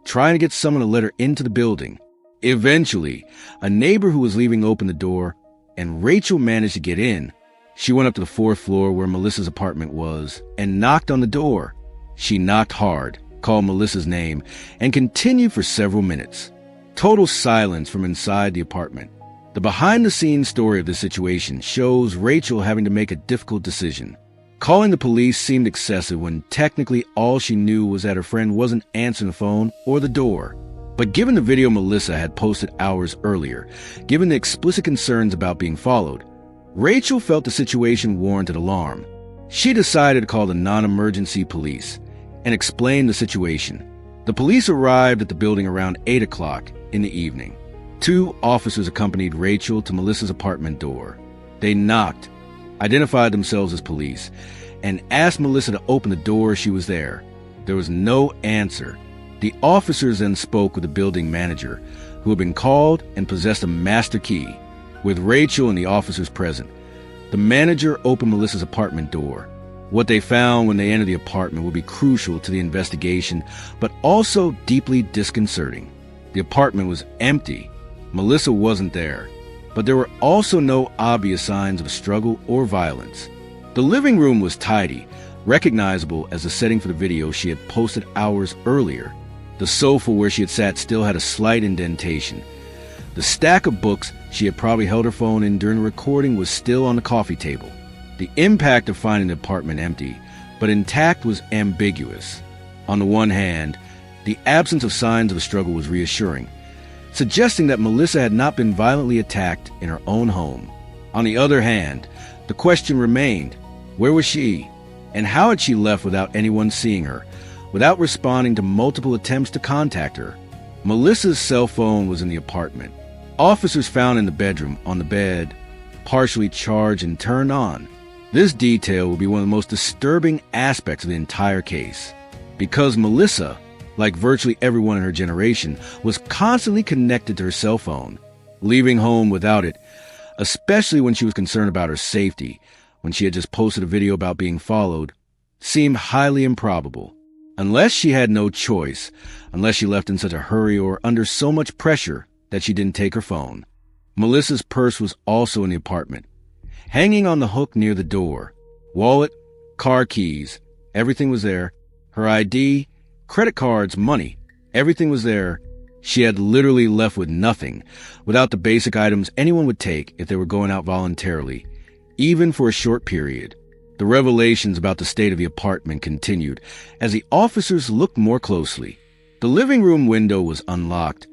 trying to get someone to let her into the building. Eventually, a neighbor who was leaving opened the door, and Rachel managed to get in. She went up to the 4th floor where Melissa's apartment was and knocked on the door. She knocked hard, called Melissa's name, and continued for several minutes. Total silence from inside the apartment. The behind-the-scenes story of this situation shows Rachel having to make a difficult decision. Calling the police seemed excessive when technically all she knew was that her friend wasn't answering the phone or the door. But given the video Melissa had posted hours earlier, given the explicit concerns about being followed, Rachel felt the situation warranted alarm. She decided to call the non-emergency police and explain the situation. The police arrived at the building around 8 o'clock in the evening. 2 officers accompanied Rachel to Melissa's apartment door. They knocked, identified themselves as police, and asked Melissa to open the door if she was there. There was no answer. The officers then spoke with the building manager, who had been called and possessed a master key. With Rachel and the officers present, the manager opened Melissa's apartment door. What they found when they entered the apartment would be crucial to the investigation, but also deeply disconcerting. The apartment was empty. Melissa wasn't there, but there were also no obvious signs of a struggle or violence. The living room was tidy, recognizable as the setting for the video she had posted hours earlier. The sofa where she had sat still had a slight indentation. The stack of books she had probably held her phone in during the recording was still on the coffee table. The impact of finding the apartment empty, but intact, was ambiguous. On the one hand, the absence of signs of a struggle was reassuring, suggesting that Melissa had not been violently attacked in her own home. On the other hand, the question remained, where was she? And how had she left without anyone seeing her, without responding to multiple attempts to contact her? Melissa's cell phone was in the apartment. Officers found in the bedroom, on the bed, partially charged and turned on. This detail will be one of the most disturbing aspects of the entire case, because Melissa, like virtually everyone in her generation, was constantly connected to her cell phone. Leaving home without it, especially when she was concerned about her safety, when she had just posted a video about being followed, seemed highly improbable. Unless she had no choice, unless she left in such a hurry or under so much pressure that she didn't take her phone. Melissa's purse was also in the apartment, hanging on the hook near the door. Wallet, car keys, everything was there. Her ID, credit cards, money, everything was there. She had literally left with nothing, without the basic items anyone would take if they were going out voluntarily, even for a short period. The revelations about the state of the apartment continued as the officers looked more closely. The living room window was unlocked,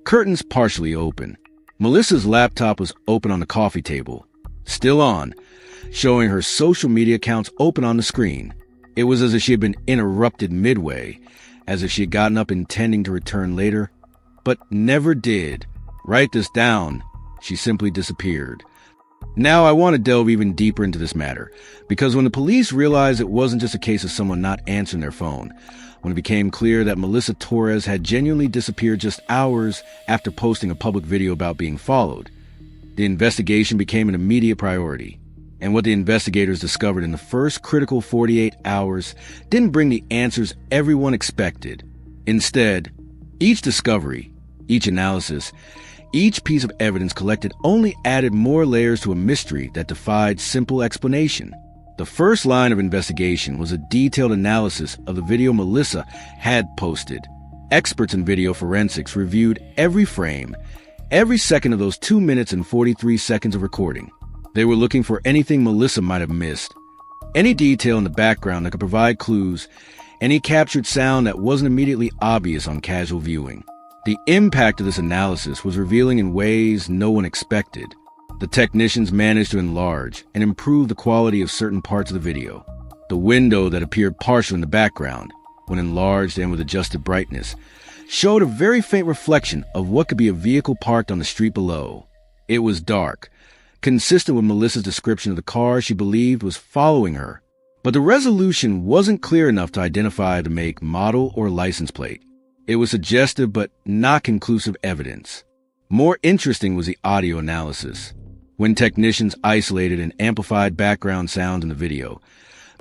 curtains partially open. Melissa's laptop was open on the coffee table, still on, showing her social media accounts open on the screen. It was as if she had been interrupted midway, as if she had gotten up intending to return later, but never did. Write this down. She simply disappeared. Now I want to delve even deeper into this matter, because when the police realized it wasn't just a case of someone not answering their phone, when it became clear that Melissa Torres had genuinely disappeared just hours after posting a public video about being followed, the investigation became an immediate priority. And what the investigators discovered in the first critical 48 hours didn't bring the answers everyone expected. Instead, each discovery, each analysis, each piece of evidence collected only added more layers to a mystery that defied simple explanation. The first line of investigation was a detailed analysis of the video Melissa had posted. Experts in video forensics reviewed every frame, every second of those 2 minutes and 43 seconds of recording. They were looking for anything Melissa might have missed, any detail in the background that could provide clues, any captured sound that wasn't immediately obvious on casual viewing. The impact of this analysis was revealing in ways no one expected. The technicians managed to enlarge and improve the quality of certain parts of the video. The window that appeared partial in the background, when enlarged and with adjusted brightness, showed a very faint reflection of what could be a vehicle parked on the street below. It was dark, consistent with Melissa's description of the car she believed was following her. But the resolution wasn't clear enough to identify the make, model, or license plate. It was suggestive but not conclusive evidence. More interesting was the audio analysis. When technicians isolated and amplified background sound in the video,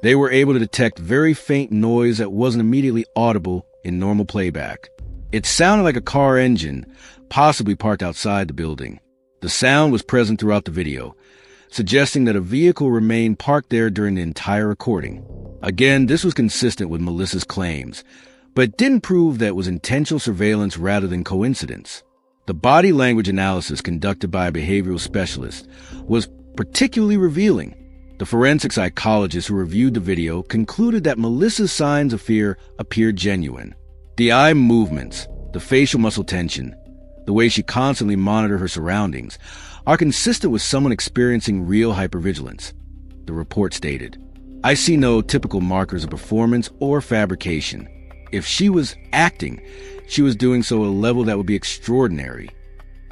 they were able to detect very faint noise that wasn't immediately audible in normal playback. It sounded like a car engine, possibly parked outside the building. The sound was present throughout the video, suggesting that a vehicle remained parked there during the entire recording. Again, this was consistent with Melissa's claims, but didn't prove that it was intentional surveillance rather than coincidence. The body language analysis conducted by a behavioral specialist was particularly revealing. The forensic psychologist who reviewed the video concluded that Melissa's signs of fear appeared genuine. The eye movements, the facial muscle tension, the way she constantly monitored her surroundings, are consistent with someone experiencing real hypervigilance. The report stated, "I see no typical markers of performance or fabrication. If she was acting, she was doing so at a level that would be extraordinary."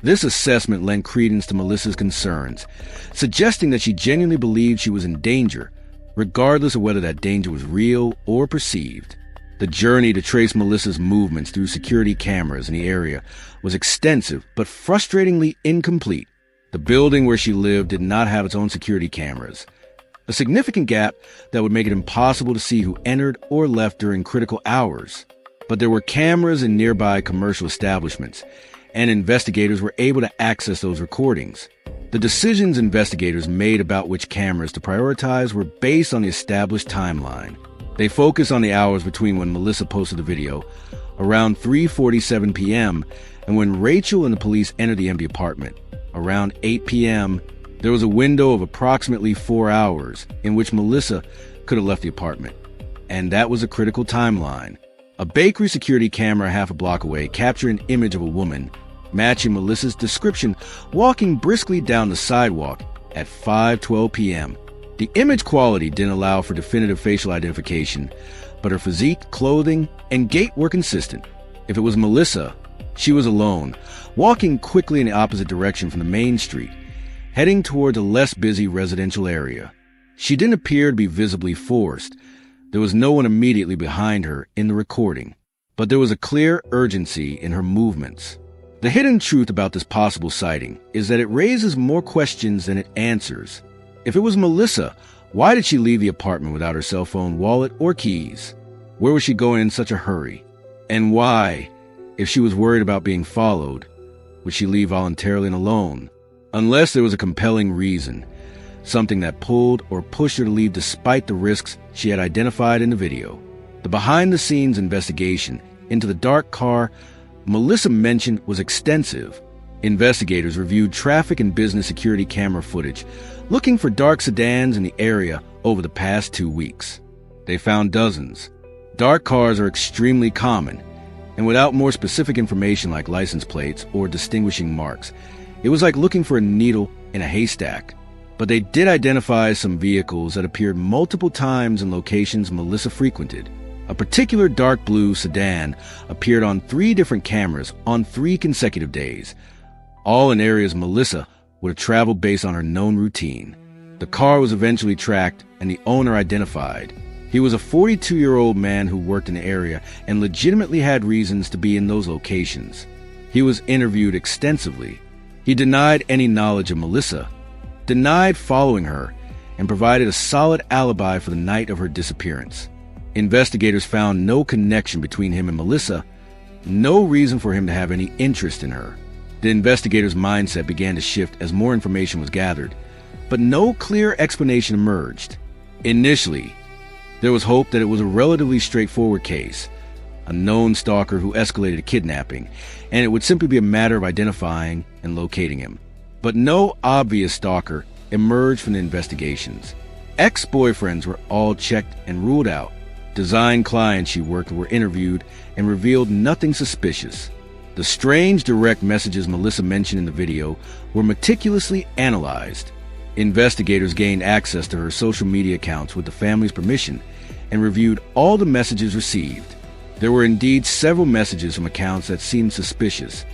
This assessment lent credence to Melissa's concerns, suggesting that she genuinely believed she was in danger, regardless of whether that danger was real or perceived. The journey to trace Melissa's movements through security cameras in the area was extensive but frustratingly incomplete. The building where she lived did not have its own security cameras, a significant gap that would make it impossible to see who entered or left during critical hours. But there were cameras in nearby commercial establishments, and investigators were able to access those recordings. The decisions investigators made about which cameras to prioritize were based on the established timeline. They focused on the hours between when Melissa posted the video, around 3:47 p.m., and when Rachel and the police entered the empty apartment, around 8 p.m., there was a window of approximately 4 hours in which Melissa could have left the apartment. And that was a critical timeline. A bakery security camera half a block away captured an image of a woman, matching Melissa's description, walking briskly down the sidewalk at 5:12 p.m. The image quality didn't allow for definitive facial identification, but her physique, clothing, and gait were consistent. If it was Melissa, she was alone, walking quickly in the opposite direction from the main street, heading towards a less busy residential area. She didn't appear to be visibly forced. There was no one immediately behind her in the recording, but there was a clear urgency in her movements. The hidden truth about this possible sighting is that it raises more questions than it answers. If it was Melissa, why did she leave the apartment without her cell phone, wallet, or keys? Where was she going in such a hurry? And why, if she was worried about being followed, would she leave voluntarily and alone? Unless there was a compelling reason, something that pulled or pushed her to leave despite the risks she had identified in the video. The behind-the-scenes investigation into the dark car Melissa mentioned was extensive. Investigators reviewed traffic and business security camera footage, looking for dark sedans in the area over the past 2 weeks. They found dozens. Dark cars are extremely common, and without more specific information like license plates or distinguishing marks, it was like looking for a needle in a haystack. But they did identify some vehicles that appeared multiple times in locations Melissa frequented. A particular dark blue sedan appeared on 3 different cameras on 3 consecutive days, all in areas Melissa would have traveled based on her known routine. The car was eventually tracked and the owner identified. He was a 42-year-old man who worked in the area and legitimately had reasons to be in those locations. He was interviewed extensively. He denied any knowledge of Melissa, denied following her, and provided a solid alibi for the night of her disappearance. Investigators found no connection between him and Melissa, no reason for him to have any interest in her. The investigators' mindset began to shift as more information was gathered, but no clear explanation emerged. Initially, there was hope that it was a relatively straightforward case, a known stalker who escalated a kidnapping, and it would simply be a matter of identifying and locating him. But no obvious stalker emerged from the investigations. Ex-boyfriends were all checked and ruled out. Design clients she worked with were interviewed and revealed nothing suspicious. The strange direct messages Melissa mentioned in the video were meticulously analyzed. Investigators gained access to her social media accounts with the family's permission and reviewed all the messages received. There were indeed several messages from accounts that seemed suspicious,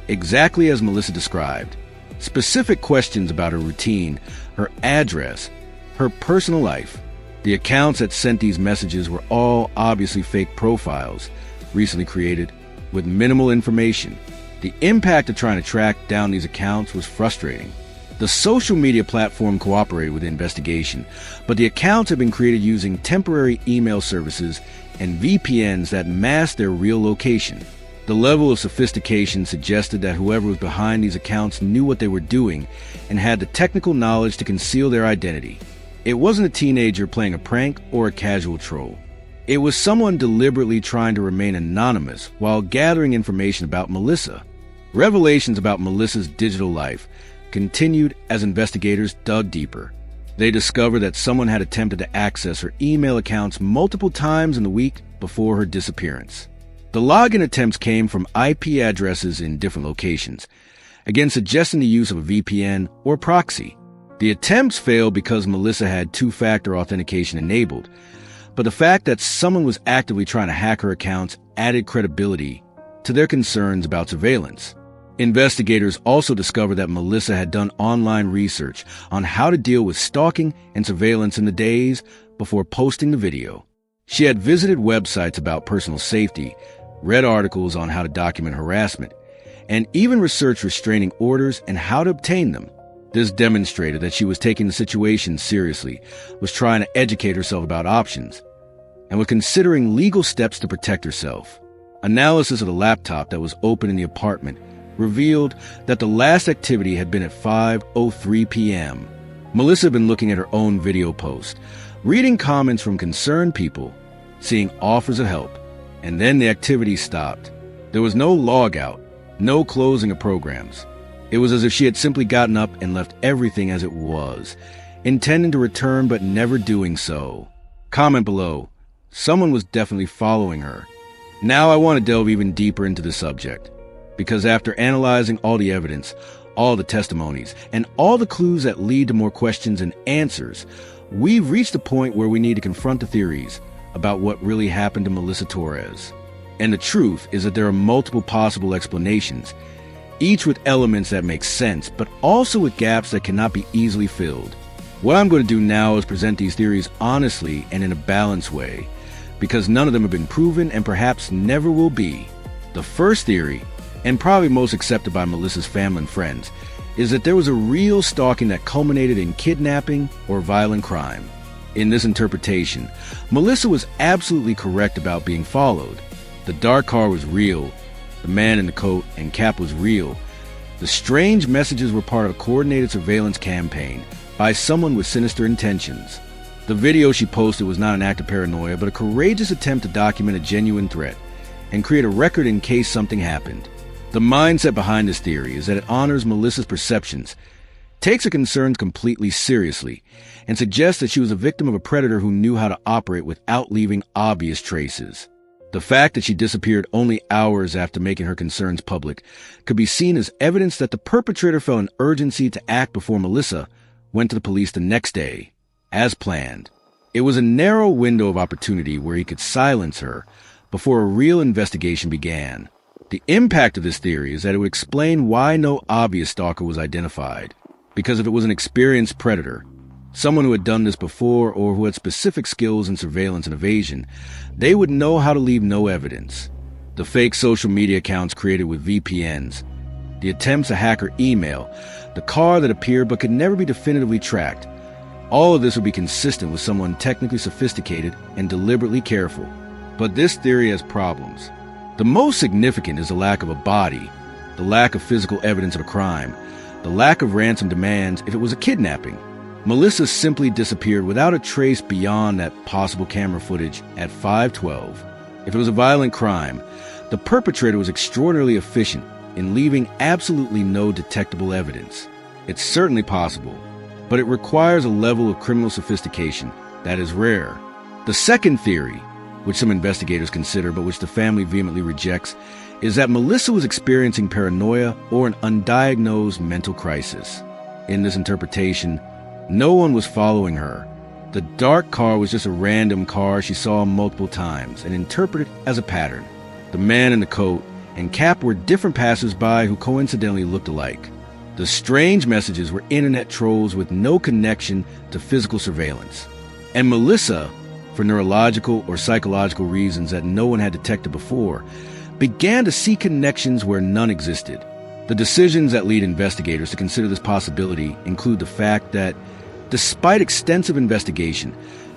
exactly as Melissa described. Specific questions about her routine, her address, her personal life. The accounts that sent these messages were all obviously fake profiles, recently created, with minimal information. The impact of trying to track down these accounts was frustrating. The social media platform cooperated with the investigation, but the accounts had been created using temporary email services and VPNs that masked their real location. The level of sophistication suggested that whoever was behind these accounts knew what they were doing and had the technical knowledge to conceal their identity. It wasn't a teenager playing a prank or a casual troll. It was someone deliberately trying to remain anonymous while gathering information about Melissa. Revelations about Melissa's digital life continued as investigators dug deeper. They discovered that someone had attempted to access her email accounts multiple times in the week before her disappearance. The login attempts came from IP addresses in different locations, again suggesting the use of a VPN or proxy. The attempts failed because Melissa had two-factor authentication enabled, but the fact that someone was actively trying to hack her accounts added credibility to their concerns about surveillance. Investigators also discovered that Melissa had done online research on how to deal with stalking and surveillance in the days before posting the video. She had visited websites about personal safety, read articles on how to document harassment, and even researched restraining orders and how to obtain them. This demonstrated that she was taking the situation seriously, was trying to educate herself about options, and was considering legal steps to protect herself. Analysis of the laptop that was open in the apartment revealed that the last activity had been at 5:03 p.m. Melissa had been looking at her own video post, reading comments from concerned people, seeing offers of help, and then the activity stopped. There was no logout, no closing of programs. It was as if she had simply gotten up and left everything as it was, intending to return but never doing so. Comment below. Someone was definitely following her. Now I want to delve even deeper into the subject, because after analyzing all the evidence, all the testimonies, and all the clues that lead to more questions and answers, we've reached a point where we need to confront the theories about what really happened to Melissa Torres. And the truth is that there are multiple possible explanations, each with elements that make sense, but also with gaps that cannot be easily filled. What I'm going to do now is present these theories honestly and in a balanced way, because none of them have been proven and perhaps never will be. The first theory, and probably most accepted by Melissa's family and friends, is that there was a real stalking that culminated in kidnapping or violent crime. In this interpretation, Melissa was absolutely correct about being followed. The dark car was real. The man in the coat and cap was real. The strange messages were part of a coordinated surveillance campaign by someone with sinister intentions. The video she posted was not an act of paranoia, but a courageous attempt to document a genuine threat and create a record in case something happened. The mindset behind this theory is that it honors Melissa's perceptions, takes her concerns completely seriously, and suggests that she was a victim of a predator who knew how to operate without leaving obvious traces. The fact that she disappeared only hours after making her concerns public could be seen as evidence that the perpetrator felt an urgency to act before Melissa went to the police the next day, as planned. It was a narrow window of opportunity where he could silence her before a real investigation began. The impact of this theory is that it would explain why no obvious stalker was identified. Because if it was an experienced predator, someone who had done this before or who had specific skills in surveillance and evasion, they would know how to leave no evidence. The fake social media accounts created with VPNs, the attempts to hack her email, the car that appeared but could never be definitively tracked. All of this would be consistent with someone technically sophisticated and deliberately careful. But this theory has problems. The most significant is the lack of a body, the lack of physical evidence of a crime, the lack of ransom demands if it was a kidnapping. Melissa simply disappeared without a trace beyond that possible camera footage at 5:12. If it was a violent crime, the perpetrator was extraordinarily efficient in leaving absolutely no detectable evidence. It's certainly possible, but it requires a level of criminal sophistication that is rare. The second theory, which some investigators consider but which the family vehemently rejects, is that Melissa was experiencing paranoia or an undiagnosed mental crisis. In this interpretation, no one was following her. The dark car was just a random car she saw multiple times and interpreted as a pattern. The man in the coat and cap were different passers-by who coincidentally looked alike. The strange messages were internet trolls with no connection to physical surveillance. And Melissa, for neurological or psychological reasons that no one had detected before, began to see connections where none existed. The decisions that lead investigators to consider this possibility include the fact that, despite extensive investigation,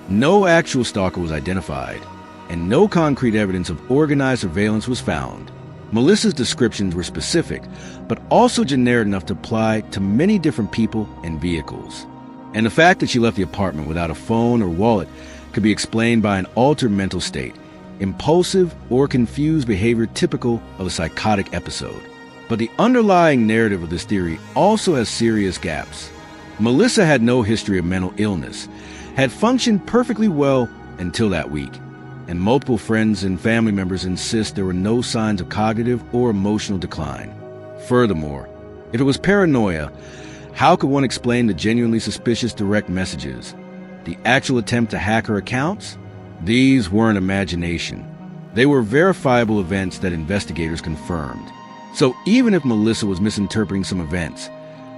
no actual stalker was identified, and no concrete evidence of organized surveillance was found. Melissa's descriptions were specific, but also generic enough to apply to many different people and vehicles. And the fact that she left the apartment without a phone or wallet could be explained by an altered mental state, impulsive or confused behavior typical of a psychotic episode. But the underlying narrative of this theory also has serious gaps. Melissa had no history of mental illness, had functioned perfectly well until that week, and multiple friends and family members insist there were no signs of cognitive or emotional decline. Furthermore, if it was paranoia, how could one explain the genuinely suspicious direct messages? The actual attempt to hack her accounts? These weren't imagination. They were verifiable events that investigators confirmed. So even if Melissa was misinterpreting some events,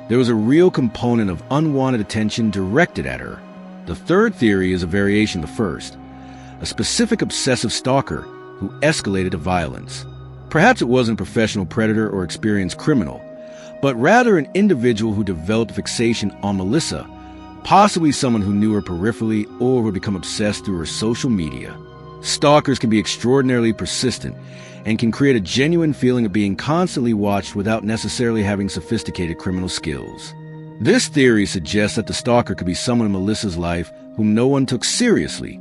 there was a real component of unwanted attention directed at her. The third theory is a variation of the first, a specific obsessive stalker who escalated to violence. Perhaps it wasn't a professional predator or experienced criminal, but rather an individual who developed fixation on Melissa, possibly someone who knew her peripherally or who had become obsessed through her social media. Stalkers can be extraordinarily persistent and can create a genuine feeling of being constantly watched without necessarily having sophisticated criminal skills. This theory suggests that the stalker could be someone in Melissa's life whom no one took seriously,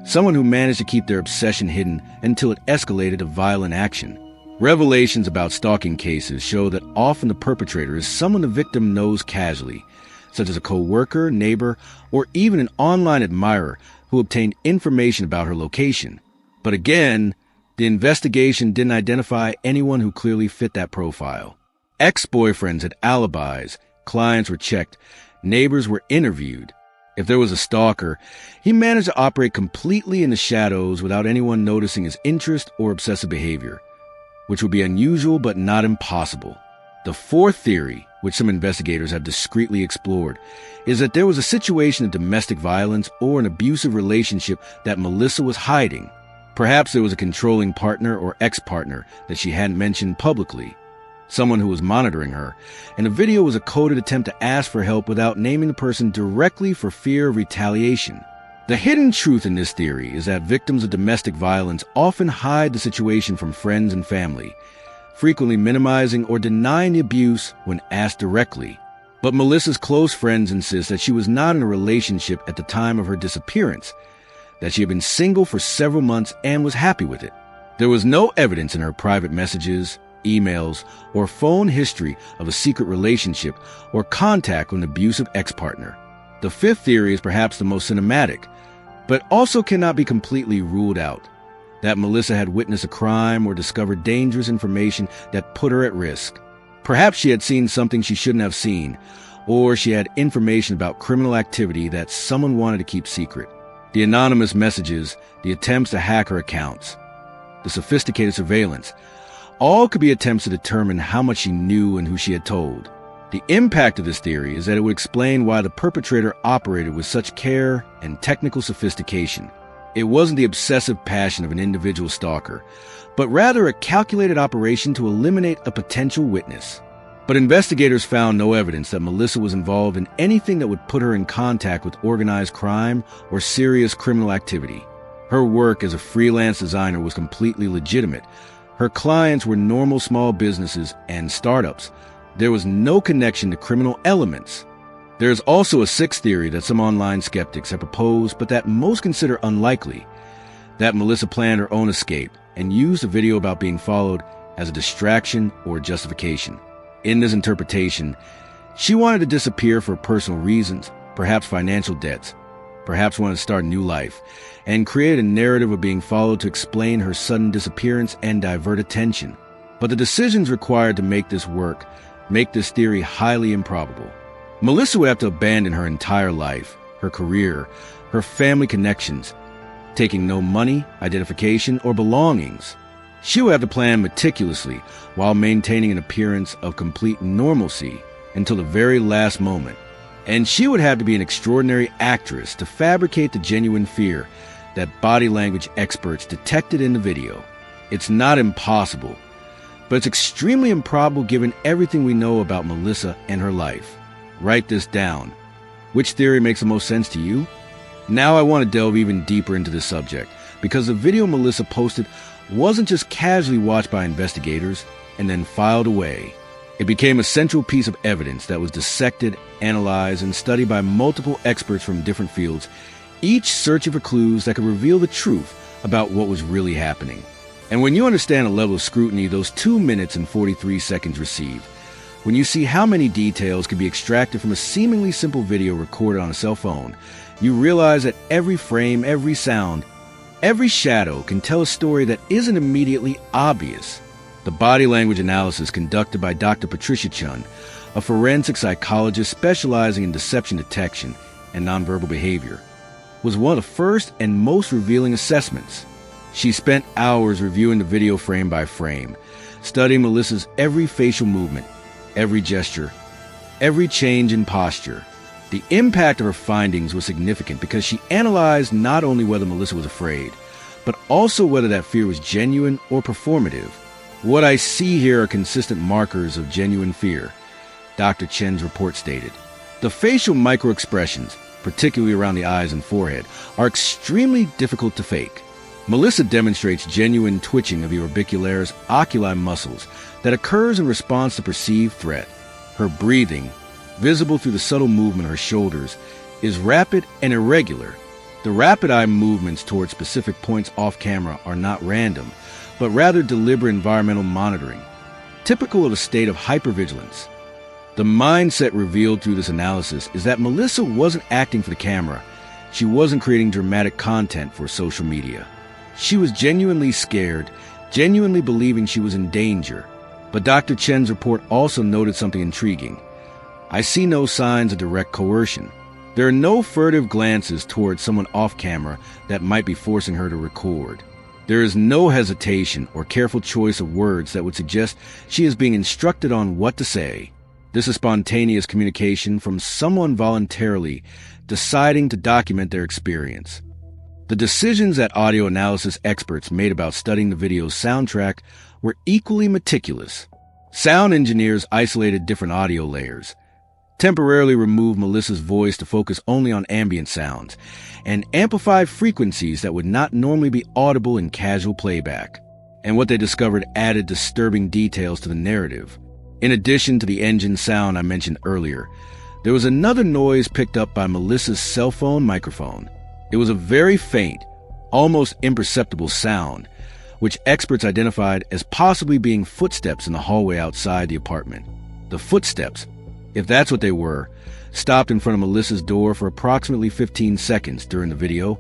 someone who managed to keep their obsession hidden until it escalated to violent action. Revelations about stalking cases show that often the perpetrator is someone the victim knows casually, such as a co-worker, neighbor, or even an online admirer who obtained information about her location. But again, the investigation didn't identify anyone who clearly fit that profile. Ex-boyfriends had alibis, clients were checked, neighbors were interviewed. If there was a stalker, he managed to operate completely in the shadows without anyone noticing his interest or obsessive behavior, which would be unusual but not impossible. The fourth theory, which some investigators have discreetly explored, is that there was a situation of domestic violence or an abusive relationship that Melissa was hiding. Perhaps there was a controlling partner or ex-partner that she hadn't mentioned publicly, someone who was monitoring her, and the video was a coded attempt to ask for help without naming the person directly for fear of retaliation. The hidden truth in this theory is that victims of domestic violence often hide the situation from friends and family, frequently minimizing or denying the abuse when asked directly. But Melissa's close friends insist that she was not in a relationship at the time of her disappearance, that she had been single for several months and was happy with it. There was no evidence in her private messages, emails, or phone history of a secret relationship or contact with an abusive ex-partner. The fifth theory is perhaps the most cinematic, but also cannot be completely ruled out, that Melissa had witnessed a crime or discovered dangerous information that put her at risk. Perhaps she had seen something she shouldn't have seen, or she had information about criminal activity that someone wanted to keep secret. The anonymous messages, the attempts to hack her accounts, the sophisticated surveillance, all could be attempts to determine how much she knew and who she had told. The impact of this theory is that it would explain why the perpetrator operated with such care and technical sophistication. It wasn't the obsessive passion of an individual stalker, but rather a calculated operation to eliminate a potential witness. But investigators found no evidence that Melissa was involved in anything that would put her in contact with organized crime or serious criminal activity. Her work as a freelance designer was completely legitimate. Her clients were normal small businesses and startups. There was no connection to criminal elements. There is also a sixth theory that some online skeptics have proposed, but that most consider unlikely, that Melissa planned her own escape and used a video about being followed as a distraction or justification. In this interpretation, she wanted to disappear for personal reasons, perhaps financial debts, perhaps wanted to start a new life, and create a narrative of being followed to explain her sudden disappearance and divert attention. But the decisions required to make this work make this theory highly improbable. Melissa would have to abandon her entire life, her career, her family connections, taking no money, identification, or belongings. She would have to plan meticulously while maintaining an appearance of complete normalcy until the very last moment. And she would have to be an extraordinary actress to fabricate the genuine fear that body language experts detected in the video. It's not impossible, but it's extremely improbable given everything we know about Melissa and her life. Write this down. Which theory makes the most sense to you? Now I want to delve even deeper into this subject, because the video Melissa posted wasn't just casually watched by investigators and then filed away. It became a central piece of evidence that was dissected, analyzed, and studied by multiple experts from different fields, each searching for clues that could reveal the truth about what was really happening. And when you understand the level of scrutiny those 2 minutes and 43 seconds received, when you see how many details can be extracted from a seemingly simple video recorded on a cell phone, you realize that every frame, every sound, every shadow can tell a story that isn't immediately obvious. The body language analysis conducted by Dr. Patricia Chun, a forensic psychologist specializing in deception detection and nonverbal behavior, was one of the first and most revealing assessments. She spent hours reviewing the video frame by frame, studying Melissa's every facial movement, every gesture, every change in posture. The impact of her findings was significant because she analyzed not only whether Melissa was afraid, but also whether that fear was genuine or performative. What I see here are consistent markers of genuine fear, Dr. Chen's report stated. The facial microexpressions, particularly around the eyes and forehead, are extremely difficult to fake. Melissa demonstrates genuine twitching of the orbicularis oculi muscles that occurs in response to perceived threat. Her breathing, visible through the subtle movement of her shoulders, is rapid and irregular. The rapid eye movements toward specific points off camera are not random, but rather deliberate environmental monitoring, typical of a state of hypervigilance. The mindset revealed through this analysis is that Melissa wasn't acting for the camera. She wasn't creating dramatic content for social media. She was genuinely scared, genuinely believing she was in danger. But Dr. Chen's report also noted something intriguing. I see no signs of direct coercion. There are no furtive glances towards someone off camera that might be forcing her to record. There is no hesitation or careful choice of words that would suggest she is being instructed on what to say. This is spontaneous communication from someone voluntarily deciding to document their experience. The decisions that audio analysis experts made about studying the video's soundtrack were equally meticulous. Sound engineers isolated different audio layers, temporarily removed Melissa's voice to focus only on ambient sounds, and amplified frequencies that would not normally be audible in casual playback. And what they discovered added disturbing details to the narrative. In addition to the engine sound I mentioned earlier, there was another noise picked up by Melissa's cell phone microphone. It was a very faint, almost imperceptible sound, which experts identified as possibly being footsteps in the hallway outside the apartment. The footsteps, if that's what they were, stopped in front of Melissa's door for approximately 15 seconds during the video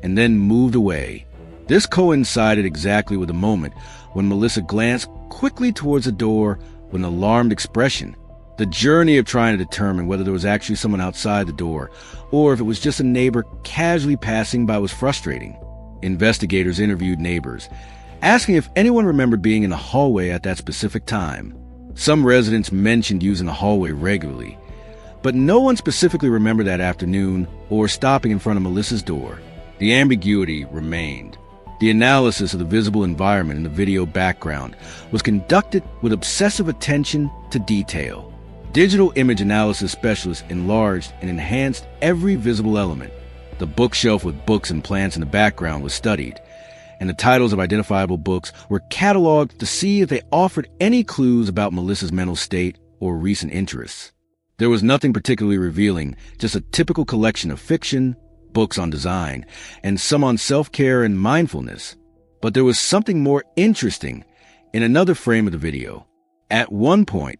and then moved away. This coincided exactly with the moment when Melissa glanced quickly towards the door with an alarmed expression. The journey of trying to determine whether there was actually someone outside the door or if it was just a neighbor casually passing by was frustrating. Investigators interviewed neighbors, asking if anyone remembered being in the hallway at that specific time. Some residents mentioned using the hallway regularly, but no one specifically remembered that afternoon or stopping in front of Melissa's door. The ambiguity remained. The analysis of the visible environment in the video background was conducted with obsessive attention to detail. Digital image analysis specialists enlarged and enhanced every visible element. The bookshelf with books and plants in the background was studied, and the titles of identifiable books were cataloged to see if they offered any clues about Melissa's mental state or recent interests. There was nothing particularly revealing, just a typical collection of fiction, books on design, and some on self-care and mindfulness. But there was something more interesting in another frame of the video. At one point,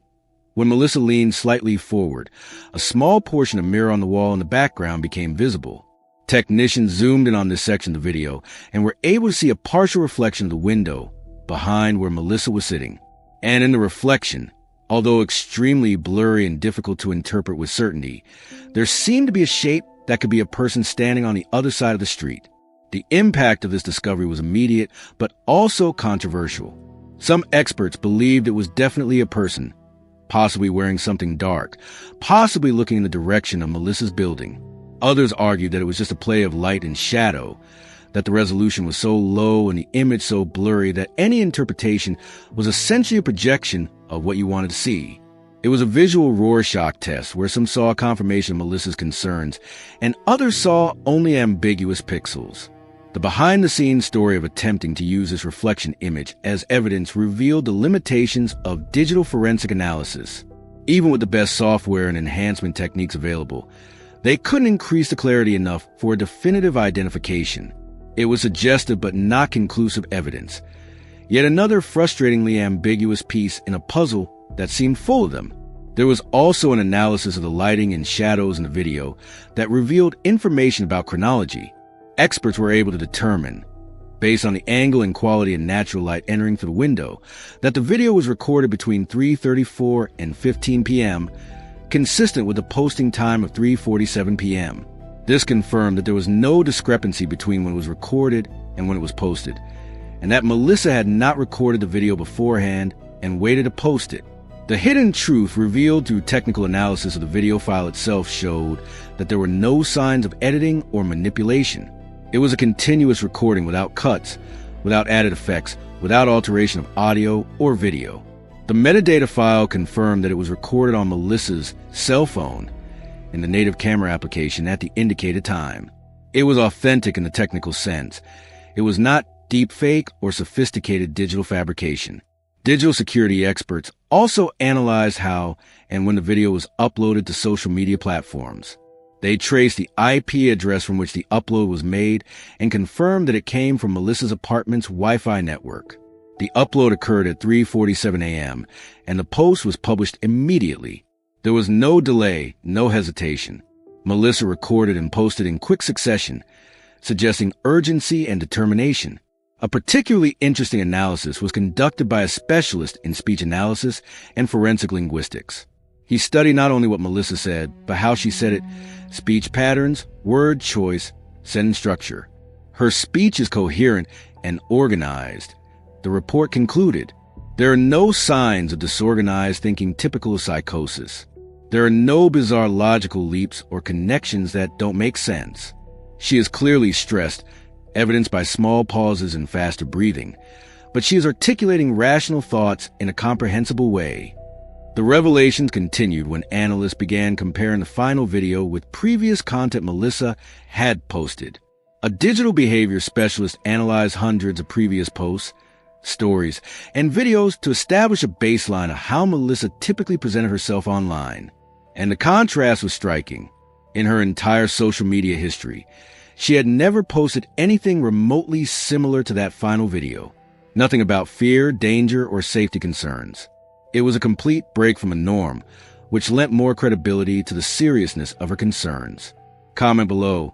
when Melissa leaned slightly forward, a small portion of mirror on the wall in the background became visible. Technicians zoomed in on this section of the video and were able to see a partial reflection of the window behind where Melissa was sitting. And in the reflection, although extremely blurry and difficult to interpret with certainty, there seemed to be a shape that could be a person standing on the other side of the street. The impact of this discovery was immediate, but also controversial. Some experts believed it was definitely a person, possibly wearing something dark, possibly looking in the direction of Melissa's building. Others argued that it was just a play of light and shadow, that the resolution was so low and the image so blurry that any interpretation was essentially a projection of what you wanted to see. It was a visual Rorschach test where some saw confirmation of Melissa's concerns and others saw only ambiguous pixels. The behind-the-scenes story of attempting to use this reflection image as evidence revealed the limitations of digital forensic analysis. Even with the best software and enhancement techniques available, they couldn't increase the clarity enough for a definitive identification. It was suggestive but not conclusive evidence. Yet another frustratingly ambiguous piece in a puzzle that seemed full of them. There was also an analysis of the lighting and shadows in the video that revealed information about chronology. Experts were able to determine, based on the angle and quality of natural light entering through the window, that the video was recorded between 3:34 and 15 p.m., consistent with the posting time of 3:47 p.m. This confirmed that there was no discrepancy between when it was recorded and when it was posted, and that Melissa had not recorded the video beforehand and waited to post it. The hidden truth revealed through technical analysis of the video file itself showed that there were no signs of editing or manipulation. It was a continuous recording without cuts, without added effects, without alteration of audio or video. The metadata file confirmed that it was recorded on Melissa's cell phone in the native camera application at the indicated time. It was authentic in the technical sense. It was not deepfake or sophisticated digital fabrication. Digital security experts also analyzed how and when the video was uploaded to social media platforms. They traced the IP address from which the upload was made and confirmed that it came from Melissa's apartment's Wi-Fi network. The upload occurred at 3:47 a.m., and the post was published immediately. There was no delay, no hesitation. Melissa recorded and posted in quick succession, suggesting urgency and determination. A particularly interesting analysis was conducted by a specialist in speech analysis and forensic linguistics. He studied not only what Melissa said, but how she said it, speech patterns, word choice, sentence structure. Her speech is coherent and organized. The report concluded, there are no signs of disorganized thinking typical of psychosis. There are no bizarre logical leaps or connections that don't make sense. She is clearly stressed, evidenced by small pauses and faster breathing, but she is articulating rational thoughts in a comprehensible way. The revelations continued when analysts began comparing the final video with previous content Melissa had posted. A digital behavior specialist analyzed hundreds of previous posts, stories, and videos to establish a baseline of how Melissa typically presented herself online. And the contrast was striking. In her entire social media history, she had never posted anything remotely similar to that final video. Nothing about fear, danger, or safety concerns. It was a complete break from a norm, which lent more credibility to the seriousness of her concerns. Comment below.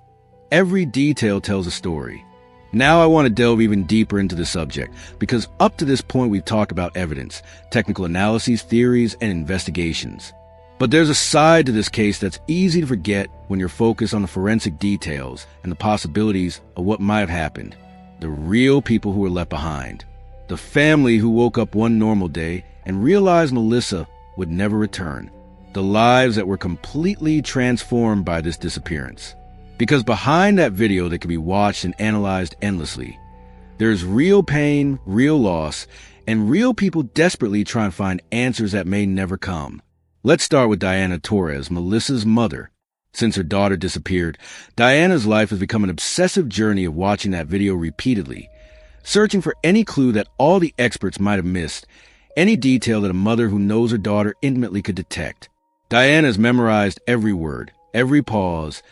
Every detail tells a story. Now I want to delve even deeper into the subject, because up to this point we've talked about evidence, technical analyses, theories, and investigations. But there's a side to this case that's easy to forget when you're focused on the forensic details and the possibilities of what might have happened. The real people who were left behind. The family who woke up one normal day and realized Melissa would never return. The lives that were completely transformed by this disappearance. Because behind that video that can be watched and analyzed endlessly, there's real pain, real loss, and real people desperately trying to find answers that may never come. Let's start with Diana Torres, Melissa's mother. Since her daughter disappeared, Diana's life has become an obsessive journey of watching that video repeatedly, searching for any clue that all the experts might have missed, any detail that a mother who knows her daughter intimately could detect. Diana's memorized every word, every pause,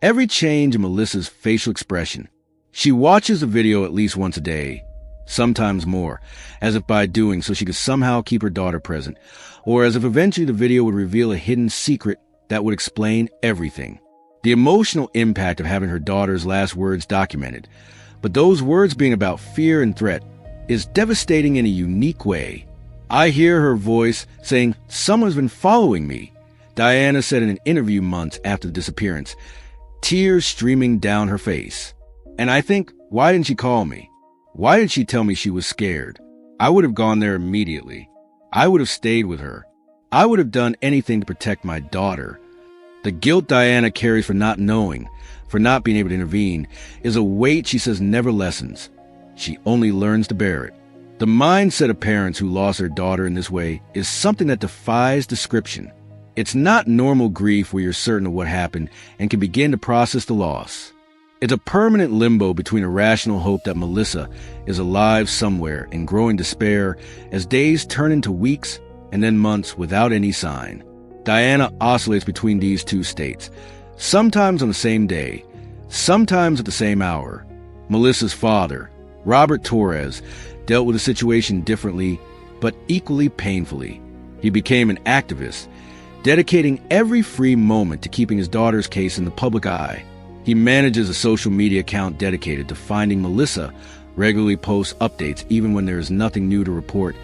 every change in Melissa's facial expression. She watches the video at least once a day, sometimes more, as if by doing so she could somehow keep her daughter present, or as if eventually the video would reveal a hidden secret that would explain everything. The emotional impact of having her daughter's last words documented, but those words being about fear and threat, is devastating in a unique way. I hear her voice saying, "Someone's been following me," Diana said in an interview months after the disappearance, tears streaming down her face. And I think, why didn't she call me? Why did she tell me she was scared? I would have gone there immediately. I would have stayed with her. I would have done anything to protect my daughter. The guilt Diana carries for not knowing, for not being able to intervene, is a weight she says never lessens. She only learns to bear it. The mindset of parents who lost their daughter in this way is something that defies description. It's not normal grief where you're certain of what happened and can begin to process the loss. It's a permanent limbo between a rational hope that Melissa is alive somewhere and growing despair as days turn into weeks and then months without any sign. Diana oscillates between these two states, sometimes on the same day, sometimes at the same hour. Melissa's father, Robert Torres, dealt with the situation differently, but equally painfully. He became an activist, dedicating every free moment to keeping his daughter's case in the public eye. He manages a social media account dedicated to finding Melissa, regularly posts updates even when there is nothing new to report,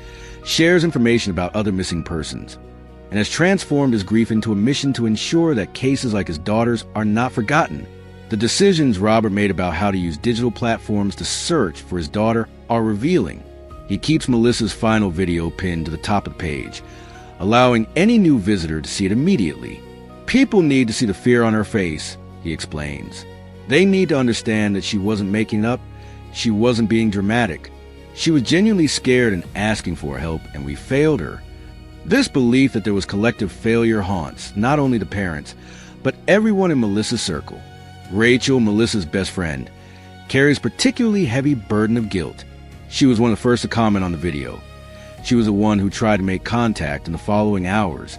shares information about other missing persons, and has transformed his grief into a mission to ensure that cases like his daughter's are not forgotten. The decisions Robert made about how to use digital platforms to search for his daughter are revealing. He keeps Melissa's final video pinned to the top of the page, allowing any new visitor to see it immediately. People need to see the fear on her face, he explains. They need to understand that she wasn't making it up, she wasn't being dramatic. She was genuinely scared and asking for help, and we failed her. This belief that there was collective failure haunts not only the parents, but everyone in Melissa's circle. Rachel, Melissa's best friend, carries a particularly heavy burden of guilt. She was one of the first to comment on the video. She was the one who tried to make contact in the following hours.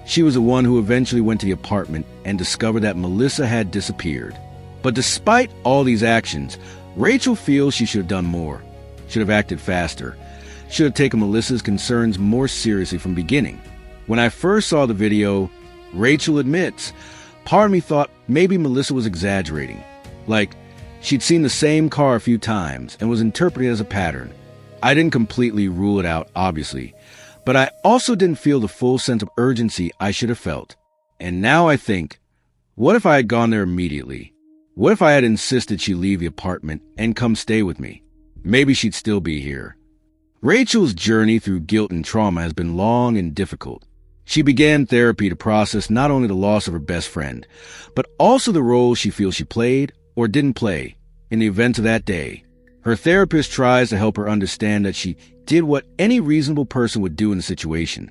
She was the one who eventually went to the apartment and discovered that Melissa had disappeared. But despite all these actions, Rachel feels she should have done more, should have acted faster, should have taken Melissa's concerns more seriously from the beginning. When I first saw the video, Rachel admits, part of me thought maybe Melissa was exaggerating. Like, she'd seen the same car a few times and was interpreting it as a pattern. I didn't completely rule it out, obviously, but I also didn't feel the full sense of urgency I should have felt. And now I think, what if I had gone there immediately? What if I had insisted she leave the apartment and come stay with me? Maybe she'd still be here. Rachel's journey through guilt and trauma has been long and difficult. She began therapy to process not only the loss of her best friend, but also the role she feels she played or didn't play in the events of that day. Her therapist tries to help her understand that she did what any reasonable person would do in the situation,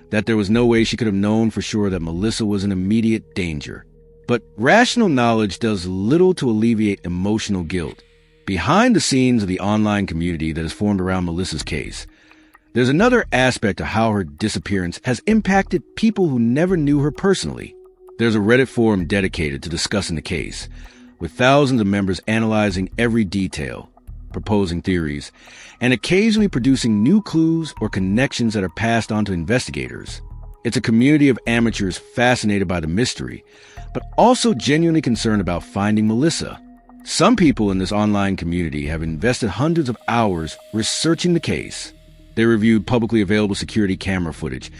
that there was no way she could have known for sure that Melissa was in immediate danger. But rational knowledge does little to alleviate emotional guilt. Behind the scenes of the online community that has formed around Melissa's case, there's another aspect of how her disappearance has impacted people who never knew her personally. There's a Reddit forum dedicated to discussing the case, with thousands of members analyzing every detail. proposing theories, and occasionally producing new clues or connections that are passed on to investigators. It's a community of amateurs fascinated by the mystery, but also genuinely concerned about finding Melissa. Some people in this online community have invested hundreds of hours researching the case. They reviewed publicly available security camera footage,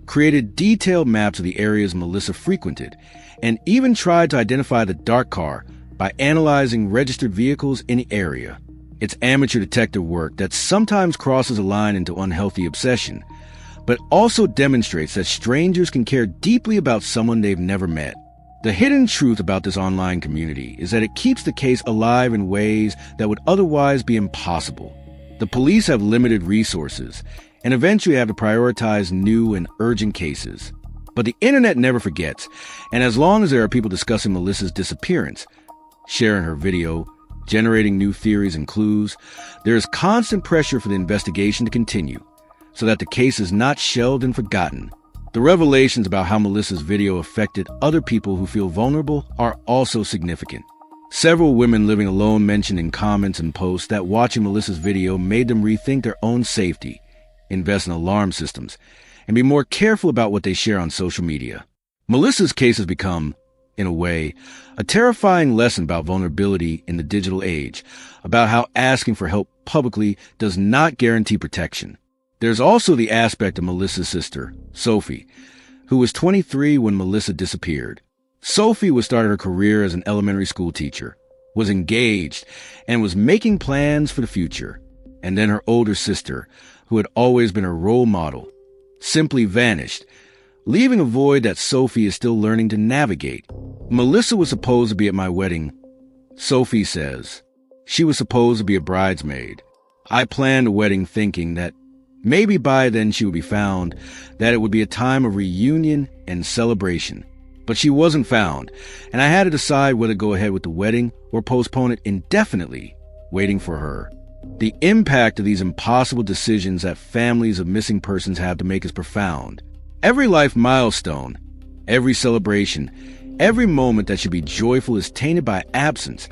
created detailed maps of the areas Melissa frequented, and even tried to identify the dark car by analyzing registered vehicles in the area. It's amateur detective work that sometimes crosses a line into unhealthy obsession, but also demonstrates that strangers can care deeply about someone they've never met. The hidden truth about this online community is that it keeps the case alive in ways that would otherwise be impossible. The police have limited resources and eventually have to prioritize new and urgent cases. But the internet never forgets, and as long as there are people discussing Melissa's disappearance, sharing her video, generating new theories and clues, there is constant pressure for the investigation to continue, so that the case is not shelved and forgotten. The revelations about how Melissa's video affected other people who feel vulnerable are also significant. Several women living alone mentioned in comments and posts that watching Melissa's video made them rethink their own safety, invest in alarm systems, and be more careful about what they share on social media. Melissa's case has become, in a way, a terrifying lesson about vulnerability in the digital age, about how asking for help publicly does not guarantee protection. There's also the aspect of Melissa's sister, Sophie, who was 23 when Melissa disappeared. Sophie was starting her career as an elementary school teacher, was engaged, and was making plans for the future. And then her older sister, who had always been her role model, simply vanished, leaving a void that Sophie is still learning to navigate. Melissa was supposed to be at my wedding. Sophie says she was supposed to be a bridesmaid. I planned a wedding thinking that maybe by then she would be found, that it would be a time of reunion and celebration. But she wasn't found, and I had to decide whether to go ahead with the wedding or postpone it indefinitely, waiting for her. The impact of these impossible decisions that families of missing persons have to make is profound. Every life milestone, every celebration, every moment that should be joyful is tainted by absence,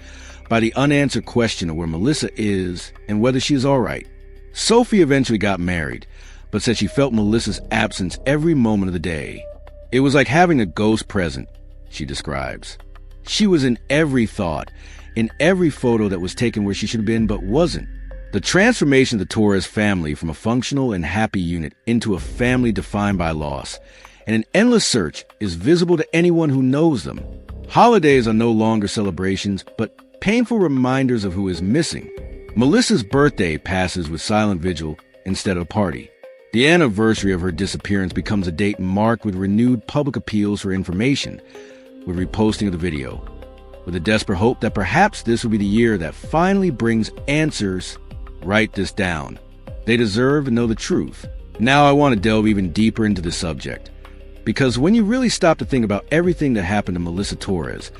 by the unanswered question of where Melissa is and whether she is all right. Sophie eventually got married, but said she felt Melissa's absence every moment of the day. It was like having a ghost present, she describes. She was in every thought, in every photo that was taken where she should have been but wasn't. The transformation of the Torres family from a functional and happy unit into a family defined by loss and an endless search is visible to anyone who knows them. Holidays are no longer celebrations, but painful reminders of who is missing. Melissa's birthday passes with silent vigil instead of a party. The anniversary of her disappearance becomes a date marked with renewed public appeals for information, with reposting of the video, with a desperate hope that perhaps this will be the year that finally brings answers. Write this down. They deserve to know the truth. Now I want to delve even deeper into the subject, because when you really stop to think about everything that happened to Melissa Torres,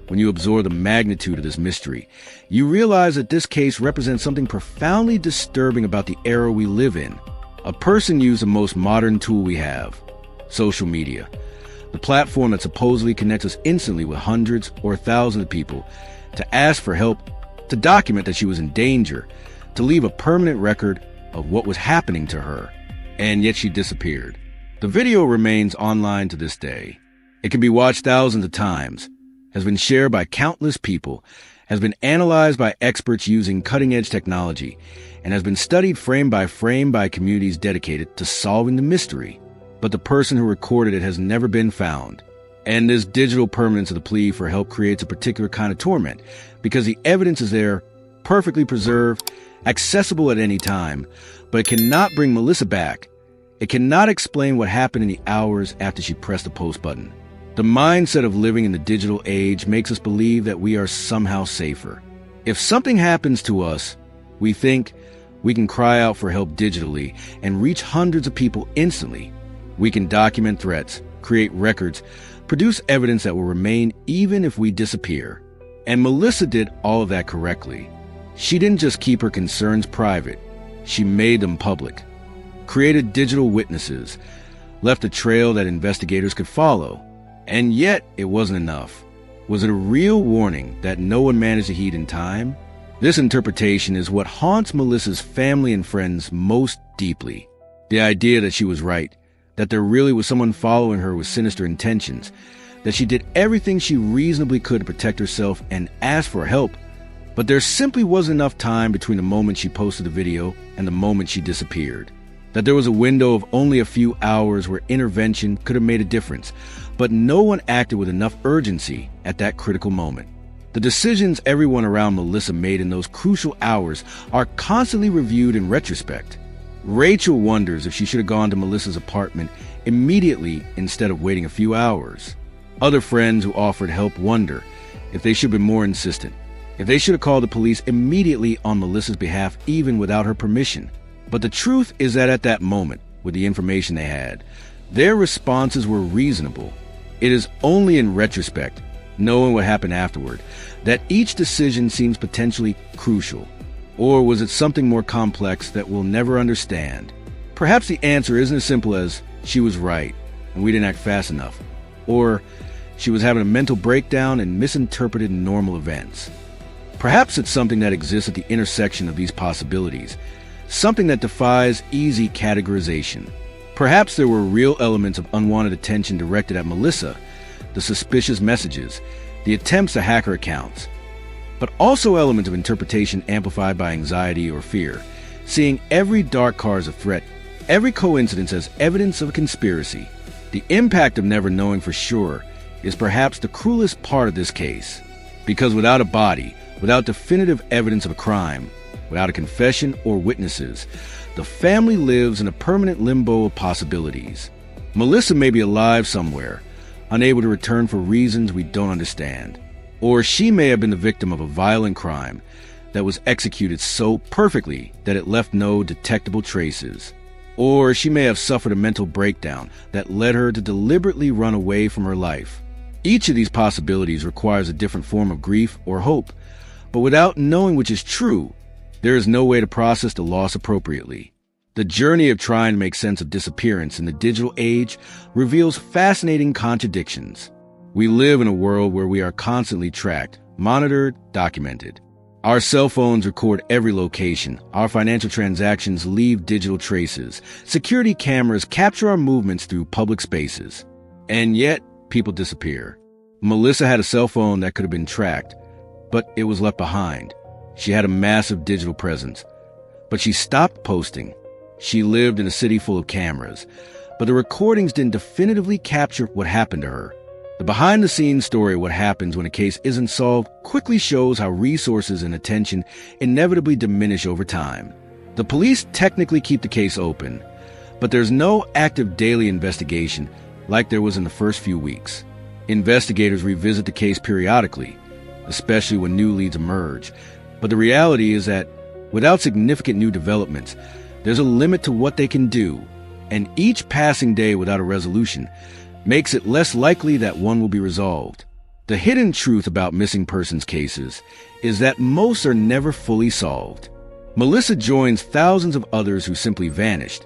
when you absorb the magnitude of this mystery, you realize that this case represents something profoundly disturbing about the era we live in. A person used the most modern tool we have, social media, the platform that supposedly connects us instantly with hundreds or thousands of people, to ask for help, to document that she was in danger, to leave a permanent record of what was happening to her, and yet she disappeared. The video remains online to this day. It can be watched thousands of times, has been shared by countless people, has been analyzed by experts using cutting-edge technology, and has been studied frame by communities dedicated to solving the mystery. But the person who recorded it has never been found. And this digital permanence of the plea for help creates a particular kind of torment, because the evidence is there, perfectly preserved, accessible at any time, but it cannot bring Melissa back. It cannot explain what happened in the hours after she pressed the post button. The mindset of living in the digital age makes us believe that we are somehow safer. If something happens to us, we think we can cry out for help digitally and reach hundreds of people instantly. We can document threats, create records, produce evidence that will remain even if we disappear. And Melissa did all of that correctly. She didn't just keep her concerns private. She made them public, created digital witnesses, left a trail that investigators could follow. And yet, it wasn't enough. Was it a real warning that no one managed to heed in time? This interpretation is what haunts Melissa's family and friends most deeply. The idea that she was right, that there really was someone following her with sinister intentions, that she did everything she reasonably could to protect herself and ask for help, but there simply wasn't enough time between the moment she posted the video and the moment she disappeared. That there was a window of only a few hours where intervention could have made a difference, but no one acted with enough urgency at that critical moment. The decisions everyone around Melissa made in those crucial hours are constantly reviewed in retrospect. Rachel wonders if she should have gone to Melissa's apartment immediately instead of waiting a few hours. Other friends who offered help wonder if they should have been more insistent, if they should have called the police immediately on Melissa's behalf even without her permission. But the truth is that at that moment, with the information they had, their responses were reasonable. It is only in retrospect, knowing what happened afterward, that each decision seems potentially crucial. Or was it something more complex that we'll never understand? Perhaps the answer isn't as simple as she was right and we didn't act fast enough, or she was having a mental breakdown and misinterpreted normal events. Perhaps it's something that exists at the intersection of these possibilities, something that defies easy categorization. Perhaps there were real elements of unwanted attention directed at Melissa, the suspicious messages, the attempts to hack her accounts, but also elements of interpretation amplified by anxiety or fear, seeing every dark card as a threat, every coincidence as evidence of a conspiracy. The impact of never knowing for sure is perhaps the cruelest part of this case, because without a body, without definitive evidence of a crime, without a confession or witnesses, the family lives in a permanent limbo of possibilities. Melissa may be alive somewhere, unable to return for reasons we don't understand. Or she may have been the victim of a violent crime that was executed so perfectly that it left no detectable traces. Or she may have suffered a mental breakdown that led her to deliberately run away from her life. Each of these possibilities requires a different form of grief or hope, but without knowing which is true, there is no way to process the loss appropriately. The journey of trying to make sense of disappearance in the digital age reveals fascinating contradictions. We live in a world where we are constantly tracked, monitored, documented. Our cell phones record every location. Our financial transactions leave digital traces. Security cameras capture our movements through public spaces. And yet, people disappear. Melissa had a cell phone that could have been tracked, but it was left behind. She had a massive digital presence, but she stopped posting. She lived in a city full of cameras, but the recordings didn't definitively capture what happened to her. The behind-the-scenes story of what happens when a case isn't solved quickly shows how resources and attention inevitably diminish over time. The police technically keep the case open, but there's no active daily investigation like there was in the first few weeks. Investigators revisit the case periodically, especially when new leads emerge. But the reality is that without significant new developments, there's a limit to what they can do, and each passing day without a resolution makes it less likely that one will be resolved. The hidden truth about missing persons cases is that most are never fully solved. Melissa joins thousands of others who simply vanished,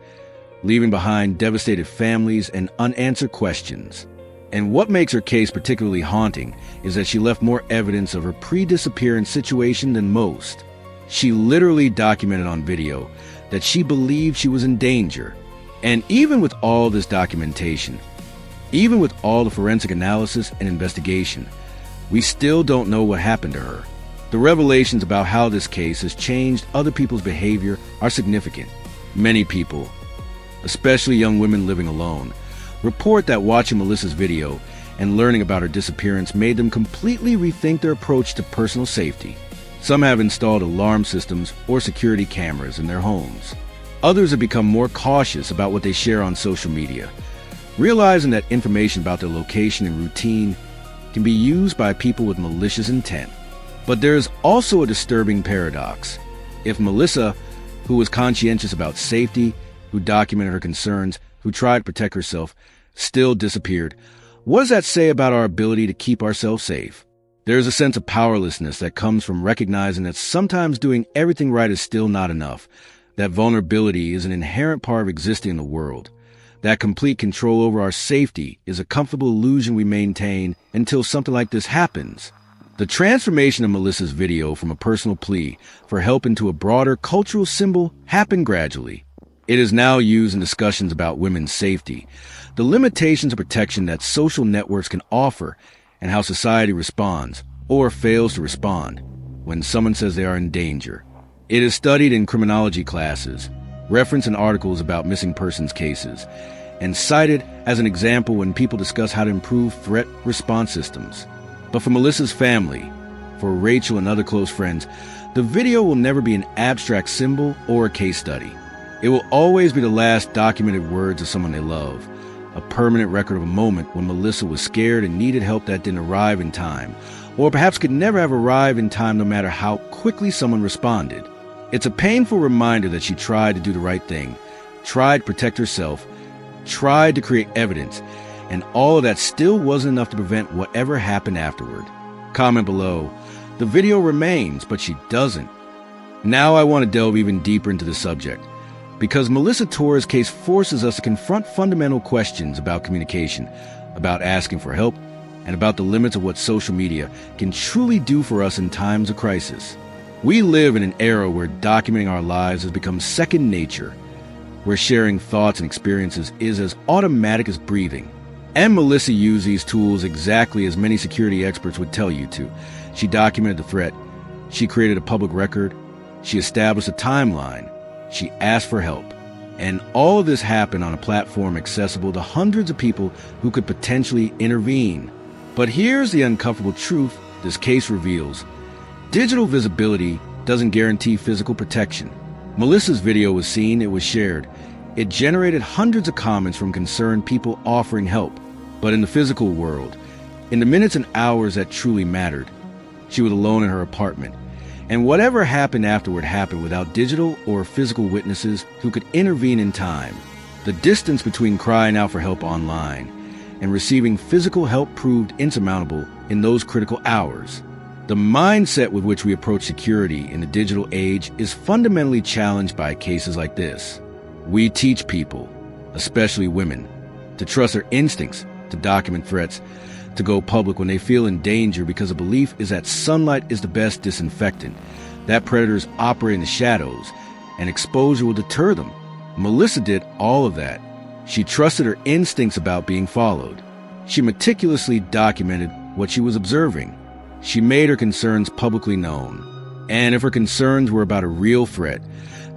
leaving behind devastated families and unanswered questions. And what makes her case particularly haunting is that she left more evidence of her pre-disappearance situation than most. She literally documented on video that she believed she was in danger. And even with all this documentation, even with all the forensic analysis and investigation, we still don't know what happened to her. The revelations about how this case has changed other people's behavior are significant. Many people, especially young women living alone, report that watching Melissa's video and learning about her disappearance made them completely rethink their approach to personal safety. Some have installed alarm systems or security cameras in their homes. Others have become more cautious about what they share on social media, realizing that information about their location and routine can be used by people with malicious intent. But there is also a disturbing paradox. If Melissa, who was conscientious about safety, who documented her concerns, who tried to protect herself, still disappeared, what does that say about our ability to keep ourselves safe? There is a sense of powerlessness that comes from recognizing that sometimes doing everything right is still not enough, that vulnerability is an inherent part of existing in the world, that complete control over our safety is a comfortable illusion we maintain until something like this happens. The transformation of Melissa's video from a personal plea for help into a broader cultural symbol happened gradually. It is now used in discussions about women's safety, the limitations of protection that social networks can offer, and how society responds, or fails to respond, when someone says they are in danger. It is studied in criminology classes, referenced in articles about missing persons cases, and cited as an example when people discuss how to improve threat response systems. But for Melissa's family, for Rachel and other close friends, the video will never be an abstract symbol or a case study. It will always be the last documented words of someone they love, a permanent record of a moment when Melissa was scared and needed help that didn't arrive in time, or perhaps could never have arrived in time no matter how quickly someone responded. It's a painful reminder that she tried to do the right thing, tried to protect herself, tried to create evidence, and all of that still wasn't enough to prevent whatever happened afterward. Comment below, the video remains, but she doesn't. Now I want to delve even deeper into the subject, because Melissa Torres' case forces us to confront fundamental questions about communication, about asking for help, and about the limits of what social media can truly do for us in times of crisis. We live in an era where documenting our lives has become second nature, where sharing thoughts and experiences is as automatic as breathing. And Melissa used these tools exactly as many security experts would tell you to. She documented the threat. She created a public record. She established a timeline. She asked for help. And all of this happened on a platform accessible to hundreds of people who could potentially intervene. But here's the uncomfortable truth this case reveals. Digital visibility doesn't guarantee physical protection. Melissa's video was seen, it was shared. It generated hundreds of comments from concerned people offering help. But in the physical world, in the minutes and hours that truly mattered, she was alone in her apartment. And whatever happened afterward happened without digital or physical witnesses who could intervene in time. The distance between crying out for help online and receiving physical help proved insurmountable in those critical hours. The mindset with which we approach security in the digital age is fundamentally challenged by cases like this. We teach people, especially women, to trust their instincts, to document threats, to go public when they feel in danger because the belief is that sunlight is the best disinfectant, that predators operate in the shadows, and exposure will deter them. Melissa did all of that. She trusted her instincts about being followed. She meticulously documented what she was observing. She made her concerns publicly known. And if her concerns were about a real threat,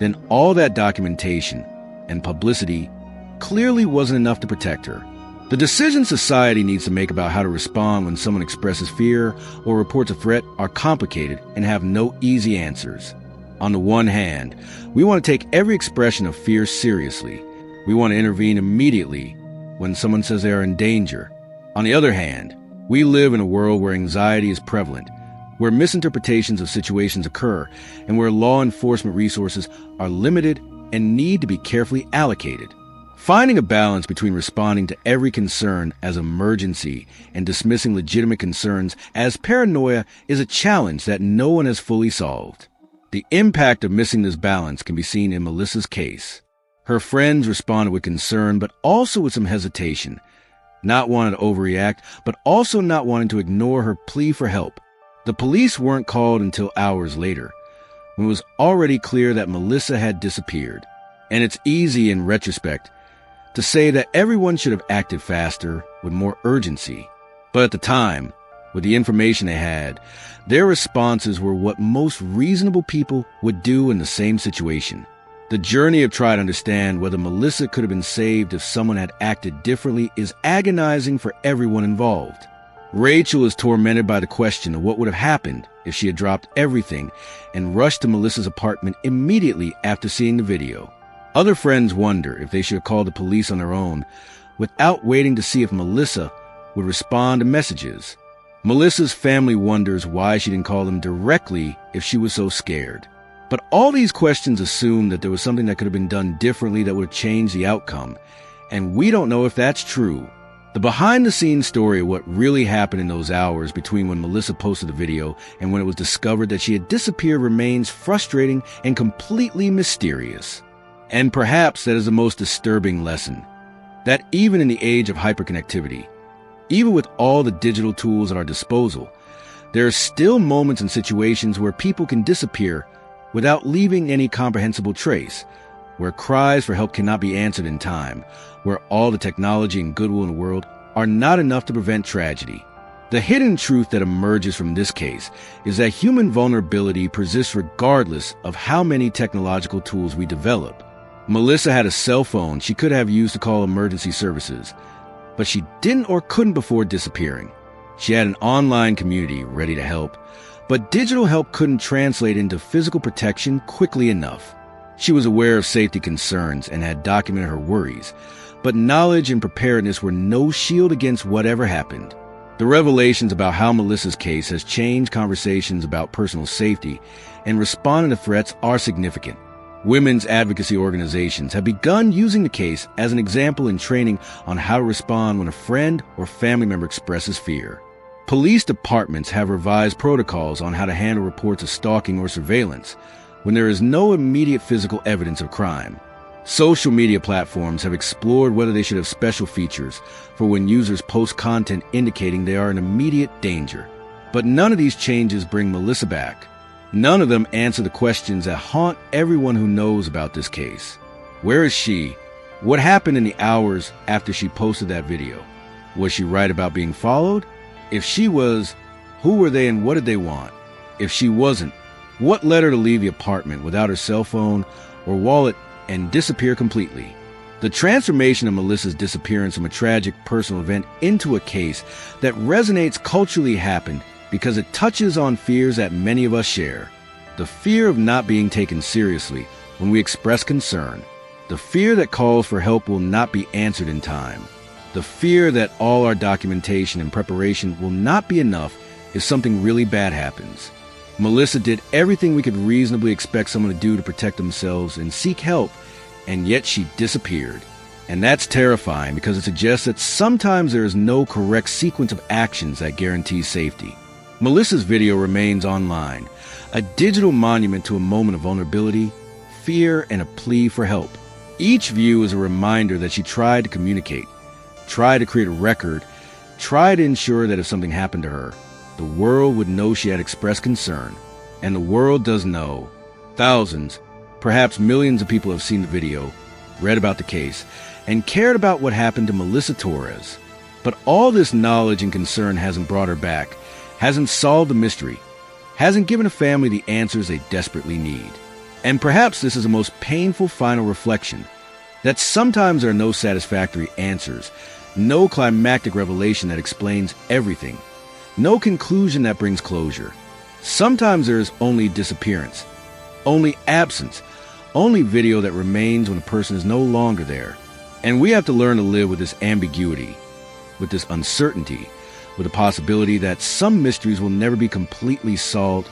then all that documentation and publicity clearly wasn't enough to protect her. The decisions society needs to make about how to respond when someone expresses fear or reports a threat are complicated and have no easy answers. On the one hand, we want to take every expression of fear seriously. We want to intervene immediately when someone says they are in danger. On the other hand, we live in a world where anxiety is prevalent, where misinterpretations of situations occur, and where law enforcement resources are limited and need to be carefully allocated. Finding a balance between responding to every concern as emergency and dismissing legitimate concerns as paranoia is a challenge that no one has fully solved. The impact of missing this balance can be seen in Melissa's case. Her friends responded with concern, but also with some hesitation, not wanting to overreact, but also not wanting to ignore her plea for help. The police weren't called until hours later, when it was already clear that Melissa had disappeared. And it's easy in retrospect to say that everyone should have acted faster, with more urgency. But at the time, with the information they had, their responses were what most reasonable people would do in the same situation. The journey of trying to understand whether Melissa could have been saved if someone had acted differently is agonizing for everyone involved. Rachel is tormented by the question of what would have happened if she had dropped everything and rushed to Melissa's apartment immediately after seeing the video. Other friends wonder if they should have called the police on their own without waiting to see if Melissa would respond to messages. Melissa's family wonders why she didn't call them directly if she was so scared. But all these questions assume that there was something that could have been done differently that would have changed the outcome, and we don't know if that's true. The behind-the-scenes story of what really happened in those hours between when Melissa posted the video and when it was discovered that she had disappeared remains frustrating and completely mysterious. And perhaps that is the most disturbing lesson, that even in the age of hyperconnectivity, even with all the digital tools at our disposal, There are still moments and situations where people can disappear without leaving any comprehensible trace, where cries for help cannot be answered in time, where all the technology and goodwill in the world are not enough to prevent tragedy. The hidden truth that emerges from this case is that human vulnerability persists regardless of how many technological tools we develop. Melissa had a cell phone she could have used to call emergency services, but she didn't or couldn't before disappearing. She had an online community ready to help, but digital help couldn't translate into physical protection quickly enough. She was aware of safety concerns and had documented her worries, but knowledge and preparedness were no shield against whatever happened. The revelations about how Melissa's case has changed conversations about personal safety and responding to threats are significant. Women's advocacy organizations have begun using the case as an example in training on how to respond when a friend or family member expresses fear. Police departments have revised protocols on how to handle reports of stalking or surveillance when there is no immediate physical evidence of crime. Social media platforms have explored whether they should have special features for when users post content indicating they are in immediate danger. But none of these changes bring Melissa back. None of them answer the questions that haunt everyone who knows about this case. Where is she? What happened in the hours after she posted that video? Was she right about being followed? If she was, who were they and what did they want? If she wasn't, what led her to leave the apartment without her cell phone or wallet and disappear completely? The transformation of Melissa's disappearance from a tragic personal event into a case that resonates culturally happened because it touches on fears that many of us share. The fear of not being taken seriously when we express concern. The fear that calls for help will not be answered in time. The fear that all our documentation and preparation will not be enough if something really bad happens. Melissa did everything we could reasonably expect someone to do to protect themselves and seek help, and yet she disappeared. And that's terrifying because it suggests that sometimes there is no correct sequence of actions that guarantees safety. Melissa's video remains online, a digital monument to a moment of vulnerability, fear, and a plea for help. Each view is a reminder that she tried to communicate, tried to create a record, tried to ensure that if something happened to her, the world would know she had expressed concern. And the world does know. Thousands, perhaps millions of people have seen the video, read about the case, and cared about what happened to Melissa Torres. But all this knowledge and concern hasn't brought her back, hasn't solved the mystery, hasn't given a family the answers they desperately need. And perhaps this is the most painful final reflection, that sometimes there are no satisfactory answers, no climactic revelation that explains everything, no conclusion that brings closure. Sometimes there is only disappearance, only absence, only video that remains when a person is no longer there. And we have to learn to live with this ambiguity, with this uncertainty, with the possibility that some mysteries will never be completely solved,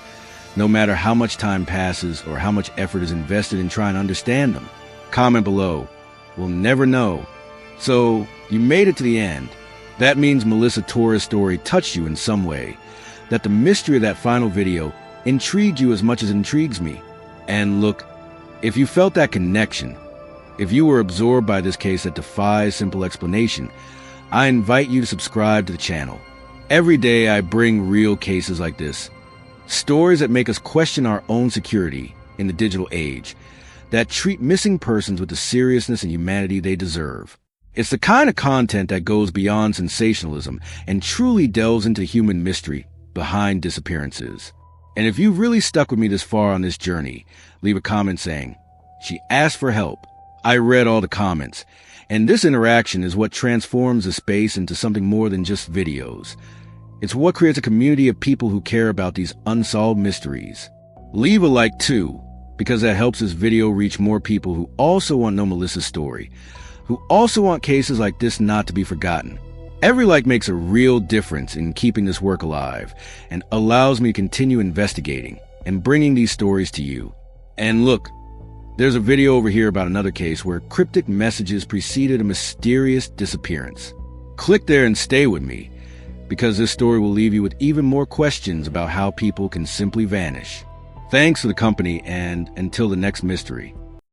no matter how much time passes or how much effort is invested in trying to understand them. Comment below. We'll never know. So, you made it to the end. That means Melissa Torres' story touched you in some way, that the mystery of that final video intrigued you as much as it intrigues me. And look, if you felt that connection, if you were absorbed by this case that defies simple explanation, I invite you to subscribe to the channel. Every day I bring real cases like this, stories that make us question our own security in the digital age, that treat missing persons with the seriousness and humanity they deserve. It's the kind of content that goes beyond sensationalism and truly delves into human mystery behind disappearances. And if you've really stuck with me this far on this journey, leave a comment saying, "She asked for help." I read all the comments, and this interaction is what transforms the space into something more than just videos. It's what creates a community of people who care about these unsolved mysteries. Leave a like too, because that helps this video reach more people who also want to know Melissa's story, who also want cases like this not to be forgotten. Every like makes a real difference in keeping this work alive and allows me to continue investigating and bringing these stories to you. And look, there's a video over here about another case where cryptic messages preceded a mysterious disappearance. Click there and stay with me, because this story will leave you with even more questions about how people can simply vanish. Thanks for the company, and until the next mystery.